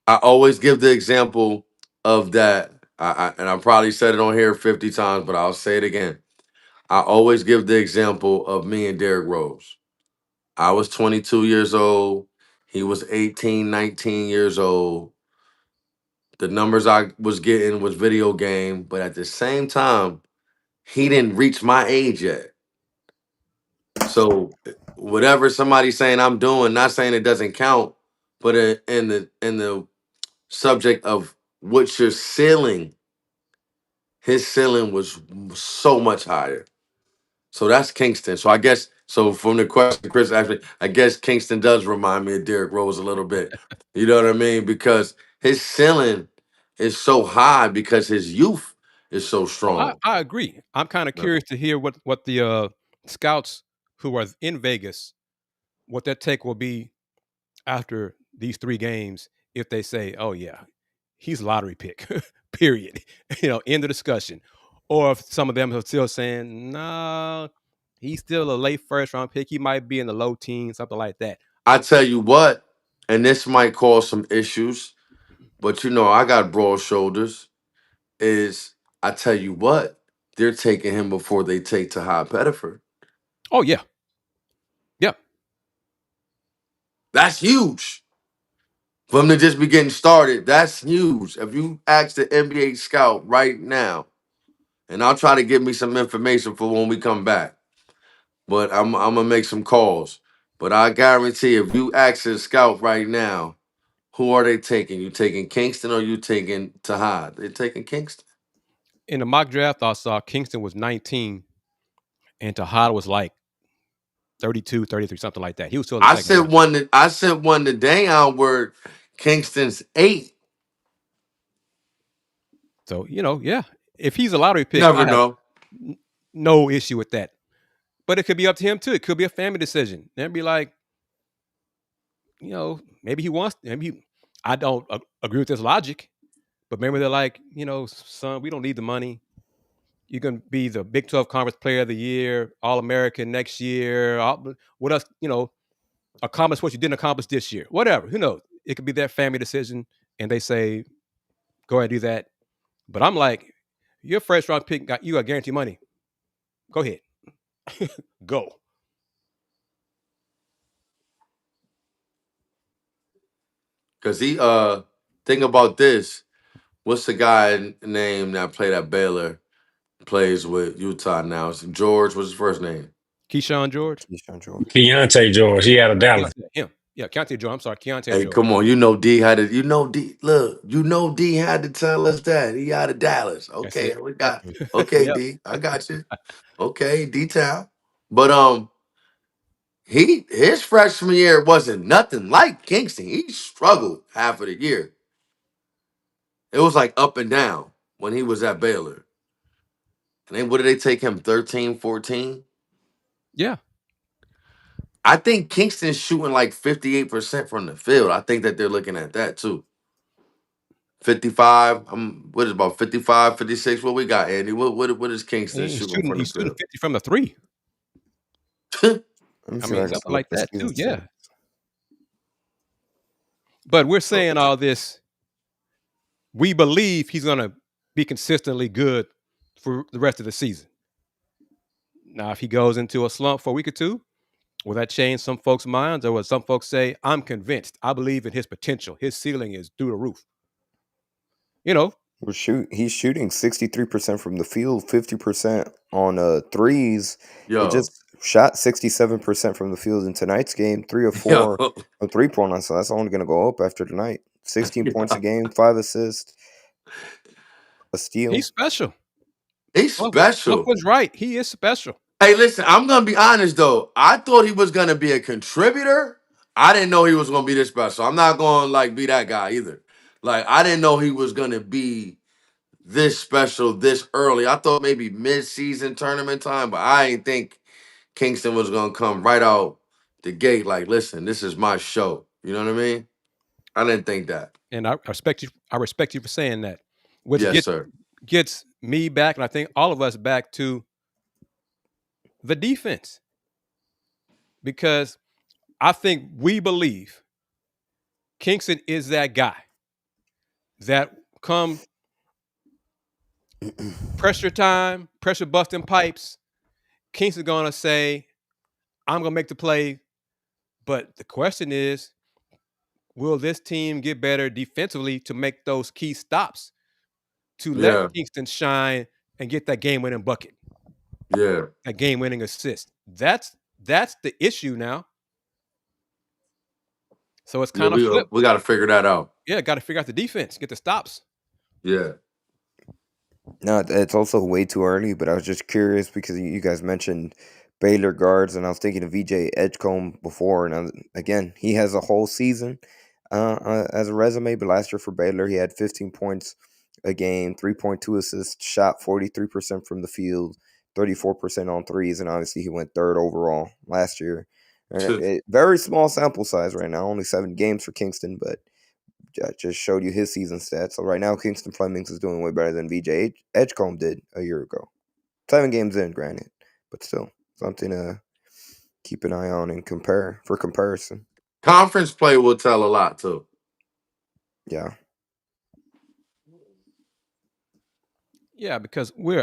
S8: I always give the example of that. And I probably said it on here 50 times, but I'll say it again. I always give the example of me and Derrick Rose. I was 22 years old. He was 18, 19 years old. The numbers I was getting was video game, but at the same time, he didn't reach my age yet. So whatever somebody's saying I'm doing, not saying it doesn't count, but in the subject of what's your ceiling, his ceiling was so much higher. So that's Kingston. So I guess from the question Chris asked me, I guess Kingston does remind me of Derrick Rose a little bit. You know what I mean? Because his ceiling is so high because his youth is so strong.
S1: I agree. I'm kind of curious to hear what the scouts who are in Vegas, what their take will be after these 3 games if they say, oh yeah, he's a lottery pick, period. End of discussion. Or if some of them are still saying, nah, he's still a late first round pick. He might be in the low teens, something like that.
S8: I tell you what, and this might cause some issues, but I got broad shoulders. I tell you what, they're taking him before they take Tahad Pettiford.
S1: Oh yeah. Yep.
S8: That's huge. For him to just be getting started, that's huge. If you ask the NBA scout right now, and I'll try to get me some information for when we come back, but I'm gonna make some calls. But I guarantee if you ask the scout right now, who are they taking? You taking Kingston or you taking Tahad? They're taking Kingston.
S1: in the mock draft, I saw Kingston was 19 and Tejada was like 32, 33, something like that. He was still in the
S8: I
S1: second round.
S8: sent one to Dayon where Kingston's 8.
S1: So, yeah. If he's a lottery pick,
S8: Never
S1: I have
S8: know.
S1: no issue with that. But it could be up to him too. It could be a family decision. They'd be like, maybe he wants. I don't agree with this logic, but maybe they're like, son, we don't need the money. You can be the Big 12 Conference Player of the Year, All American next year. What else? Accomplish what you didn't accomplish this year. Whatever. Who knows? It could be their family decision, and they say, go ahead and do that. But I'm like, your first round pick you got guaranteed money. Go ahead. Go.
S8: Cause he think about this. What's the guy name that played at Baylor? Plays with Utah now. It's George. What's his first name?
S1: Keyshawn George.
S6: Keyshawn George.
S7: Keontae George, he out of Dallas.
S1: Him. Yeah, Keontae George. I'm sorry, Keontae
S8: Hey,
S1: George.
S8: come on. D had to. D had to tell us that he out of Dallas.
S1: That's
S8: Okay,
S1: it.
S8: we got. Okay,
S1: Yep.
S8: D, I got you. Okay, D-Town. But his freshman year wasn't nothing like Kingston. He struggled half of the year. It was like up and down when he was at Baylor. And then what did they take him? 13, 14?
S1: Yeah.
S8: I think Kingston's shooting like 58% from the field. I think that they're looking at that too. 55. What is it, about 55, 56? What we got, Andy? What is Kingston
S1: He's
S8: shooting from the
S1: shooting
S8: field?
S1: 50 from the three.
S6: Let me see if I can
S1: Something
S6: pull up
S1: like
S6: the
S1: that
S6: season
S1: too. Yeah.
S6: stats.
S1: But we're saying all this. We believe he's going to be consistently good for the rest of the season. Now, if he goes into a slump for a week or two, will that change some folks' minds? Or will some folks say, I'm convinced. I believe in his potential. His ceiling is through the roof.
S6: He's shooting 63% from the field, 50% on threes. He
S8: Yo,
S6: just shot 67% from the field in tonight's game, 3 of 4
S8: yo.
S6: from 3-point line. So that's only going to go up after tonight. 16 points a game, 5 assists, a steal.
S1: He's special.
S8: He's
S1: Fluff
S8: special.
S1: was right. He is special.
S8: Hey, listen, I'm gonna be honest though. I thought he was gonna be a contributor. I didn't know he was gonna be this special. I'm not gonna be that guy either. Like, I didn't know he was gonna be this special this early. I thought maybe mid-season tournament time, but I didn't think Kingston was gonna come right out the gate. Like, listen, this is my show. You know what I mean? I didn't think that.
S1: And I respect you. I respect you for saying that. Which
S8: Yes, sir.
S1: gets me back, and I think all of us back to the defense. Because I think we believe Kingston is that guy that come pressure time, pressure busting pipes, Kingston's going to say, I'm going to make the play. But the question is, will this team get better defensively to make those key stops to let
S8: Yeah,
S1: Kingston shine and get that game-winning bucket,
S8: yeah.
S1: a game-winning assist? That's the issue now. So it's
S8: Yeah,
S1: kind of flipped.
S8: we got to figure that out.
S1: Yeah, got to figure out the defense, get the stops.
S8: Yeah.
S6: No, it's also way too early, but I was just curious because you guys mentioned Baylor guards, and I was thinking of VJ Edgecombe before. And again, he has a whole season as a resume, but last year for Baylor, he had 15 points a game, 3.2 assists, shot 43% from the field, 34% on threes, and obviously he went third overall last year. Very small sample size right now, only 7 games for Kingston, but I just showed you his season stats. So right now, Kingston Flemings is doing way better than VJ Edgecombe did a year ago. 7 games in, granted, but still something to keep an eye on and compare for comparison.
S8: Conference play will tell a lot too.
S6: Yeah.
S1: Yeah, because we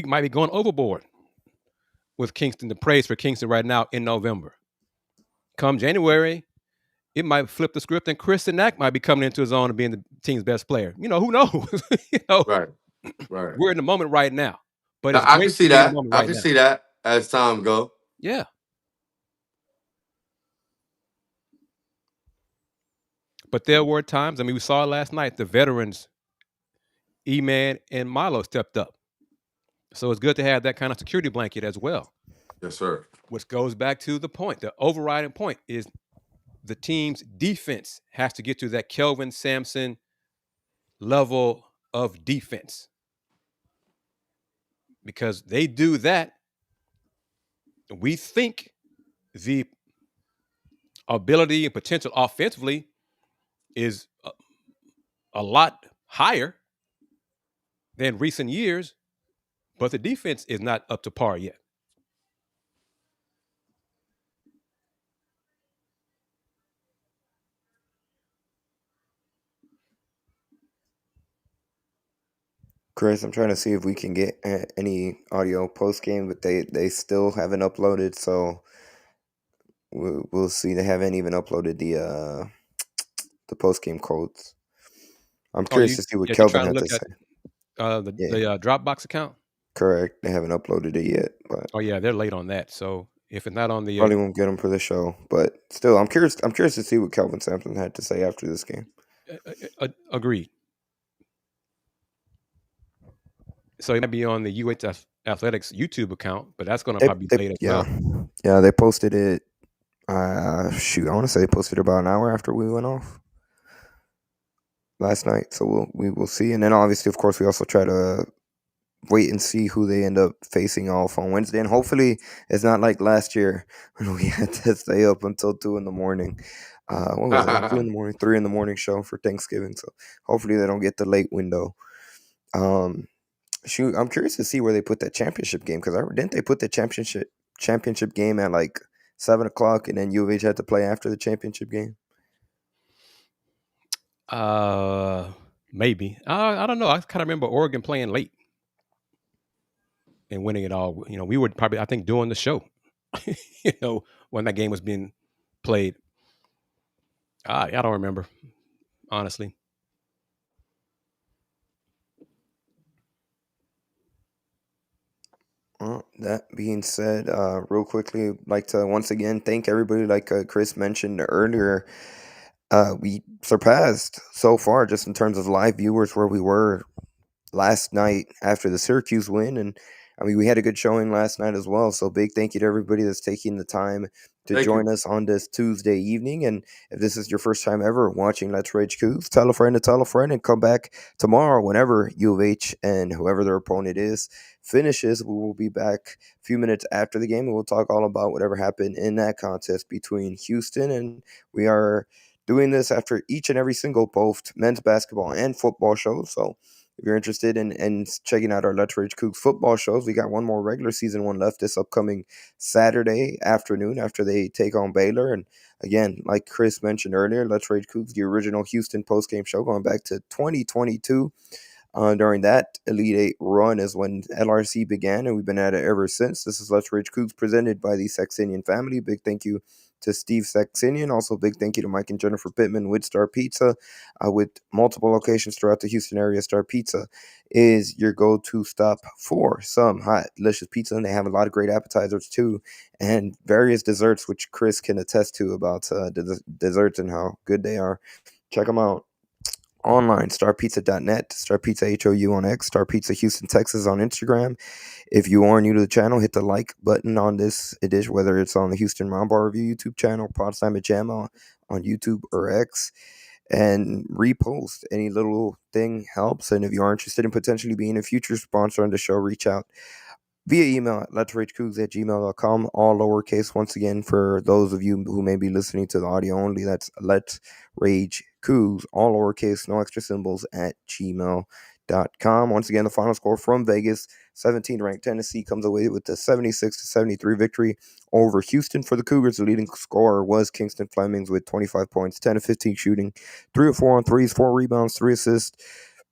S1: might be going overboard with Kingston, the praise for Kingston right now in November. Come January, it might flip the script, and Chris Sinak might be coming into his own and being the team's best player. Who knows?
S8: Right.
S1: We're in the moment right now. But it's
S8: I
S1: great
S8: can see
S1: to be in the
S8: that.
S1: moment
S8: I
S1: right
S8: can
S1: now.
S8: see that as time go.
S1: Yeah. But there were times, we saw it last night, the veterans E-Man and Milo stepped up. So it's good to have that kind of security blanket as well.
S8: Yes, sir.
S1: Which goes back to the point. The overriding point is the team's defense has to get to that Kelvin Sampson level of defense. Because they do that, we think the ability and potential offensively is a lot higher than recent years, but the defense is not up to par yet.
S6: Chris, I'm trying to see if we can get any audio post game, but they still haven't uploaded. So we'll see. They haven't even uploaded the post game codes. I'm curious to see what
S1: You're
S6: Kelvin
S1: trying to
S6: had
S1: look
S6: to
S1: at
S6: say.
S1: the Dropbox account?
S6: Correct. They haven't uploaded it yet, but
S1: Oh yeah, they're late on that. So if it's not on the
S6: probably won't get them for the show. But still, I'm curious. I'm curious to see what Kelvin Sampson had to say after this game.
S1: agreed. So it might be on the UHF Athletics YouTube account, but that's going to probably be late as well.
S6: Yeah, they posted it. I want to say they posted it about an hour after we went off last night. So we will see. And then obviously, of course, we also try to wait and see who they end up facing off on Wednesday. And hopefully it's not like last year when we had to stay up until 2 in the morning. What was it? 2 in the morning, 3 in the morning show for Thanksgiving. So hopefully they don't get the late window. I'm curious to see where they put that championship game, because didn't they put the championship game at like 7:00, and then U of H had to play after the championship game?
S1: Maybe. I don't know. I kind of remember Oregon playing late and winning it all. We were probably, I think, doing the show, when that game was being played. I don't remember, honestly.
S6: Well, that being said, real quickly, I'd like to once again thank everybody. Like Chris mentioned earlier, we surpassed so far just in terms of live viewers where we were last night after the Syracuse win. And I mean, we had a good showing last night as well. So big thank you to everybody that's taking the time to join us on this Tuesday evening. And if this is your first time ever watching Let's Rage Coogs, tell a friend to tell a friend, and come back tomorrow whenever U of H and whoever their opponent is finishes. We will be back a few minutes after the game, and we'll talk all about whatever happened in that contest between Houston. And we are doing this after each and every single both men's basketball and football show. So if you're interested in checking out our Let's Rage Coogs football shows, we got one more regular season one left this upcoming Saturday afternoon after they take on Baylor. And again, like Chris mentioned earlier, Let's Rage Coogs, the original Houston postgame show going back to 2022. During that Elite Eight run is when LRC began, and we've been at it ever since. This is Let's Rage Coogs presented by the Saxenian family. Big thank you to Steve Saxenian. Also, big thank you to Mike and Jennifer Pittman with Star Pizza, with multiple locations throughout the Houston area. Star Pizza is your go-to stop for some hot, delicious pizza, and they have a lot of great appetizers too, and various desserts, which Chris can attest to about the desserts and how good they are. Check them out online, starpizza.net, Star Pizza HOU on X, Star Pizza Houston, Texas on Instagram. If you are new to the channel, hit the like button on this edition, whether it's on the Houston Round Bar Review YouTube channel, Potsdam Jamma on YouTube or X, and repost. Any little thing helps. And if you are interested in potentially being a future sponsor on the show, reach out via email at letsragecoogs@gmail.com, all lowercase. Once again, for those of you who may be listening to the audio only, that's Let's Rage Coogs, all lowercase, no extra symbols, at gmail.com. Once again, the final score from Vegas, 17th-ranked Tennessee comes away with the 76-73 victory over Houston. For the Cougars, the leading scorer was Kingston Flemings with 25 points, 10 of 15 shooting, 3 of 4 on threes, 4 rebounds, 3 assists.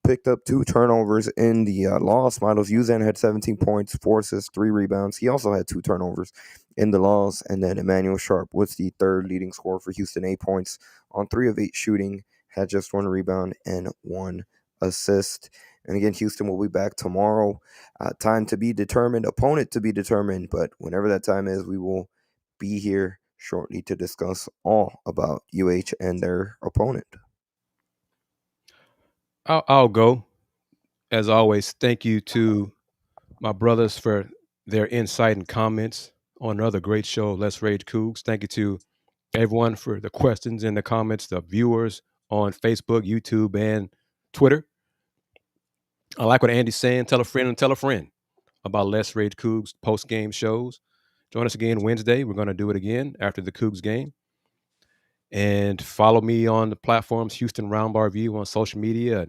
S6: Picked up 2 turnovers in the loss. Milos Uzan had 17 points, 4 assists, 3 rebounds. He also had 2 turnovers in the loss. And then Emmanuel Sharp was the third leading scorer for Houston, 8 points on 3 of 8 shooting, had just 1 rebound and 1 assist. And again, Houston will be back tomorrow. Time to be determined, opponent to be determined. But whenever that time is, we will be here shortly to discuss all about UH and their opponent.
S1: I'll go. as always, thank you to my brothers for their insight and comments on another great show, Let's Rage Coogs. Thank you to everyone for the questions and the comments, the viewers on Facebook, YouTube, and Twitter. I like what Andy's saying. Tell a friend and tell a friend about Let's Rage Coogs post game shows. Join us again Wednesday. We're going to do it again after the Cougs game. And follow me on the platforms, Houston Roundbar View on social media.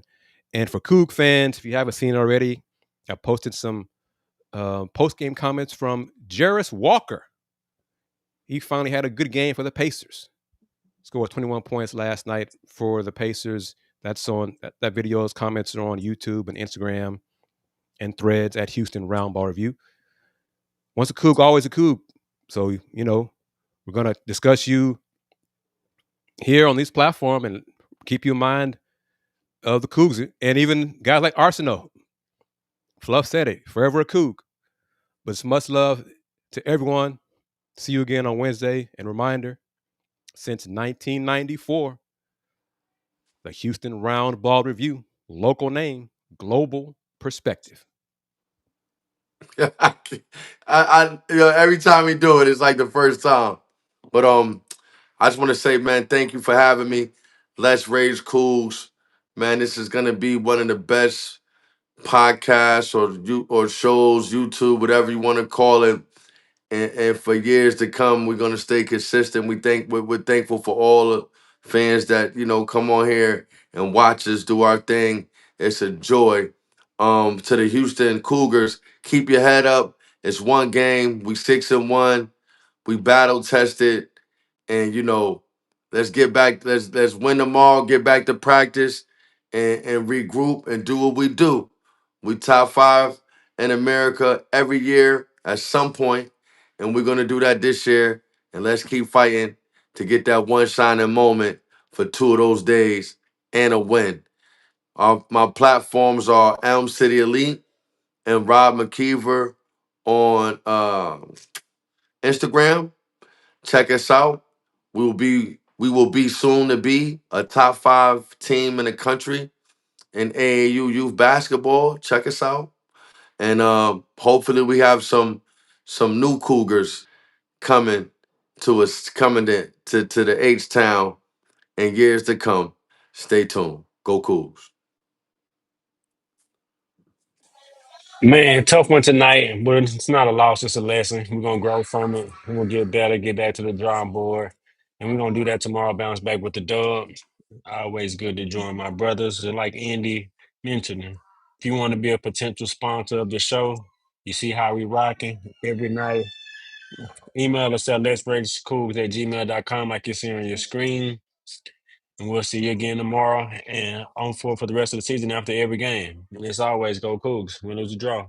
S1: And for Coug fans, if you haven't seen it already, I posted some post-game comments from Jarris Walker. He finally had a good game for the Pacers. Scored 21 points last night for the Pacers. That's on that video's comments are on YouTube and Instagram and threads at Houston Roundbar Review. Once a Coug, always a Coug. So, we're going to discuss you here on this platform and keep you in mind of the Cougs. And even guys like Arsenal. Fluff said it, forever a Coug. But it's much love to everyone. See you again on Wednesday. And reminder, since 1994, the Houston Round Ball Review, local name, global perspective.
S8: Every time we do it, it's like the first time. But I just want to say, man, thank you for having me. Let's Rage Coogs. Man, this is gonna be one of the best podcasts or shows, YouTube, whatever you want to call it. And for years to come, we're gonna stay consistent. We're thankful for all the fans that come on here and watch us do our thing. It's a joy. To the Houston Cougars, keep your head up. It's one game. We 6-1. We battle tested, and let's get back. Let's win them all. Get back to practice and regroup and do what we do. We top 5 in America every year at some point, and we're gonna do that this year. And let's keep fighting to get that one shining moment for 2 of those days and a win. My platforms are Elm City Elite and Rob Mckiver on Instagram. Check us out. We will be soon to be a top 5 team in the country in AAU youth basketball. Check us out. And hopefully we have some new Cougars coming to the H Town in years to come. Stay tuned. Go Cougs.
S7: Man, tough one tonight, but it's not a loss, it's a lesson. We're gonna grow from it. We're gonna get better, get back to the drawing board. And we're gonna do that tomorrow, bounce back with the dub. Always good to join my brothers. And like Andy mentioned, if you want to be a potential sponsor of the show, you see how we rocking every night. Email us at letsbreakscoogs@gmail.com like you see on your screen. And we'll see you again tomorrow and on for the rest of the season after every game. And as always, go Cougs. Win, lose, or draw.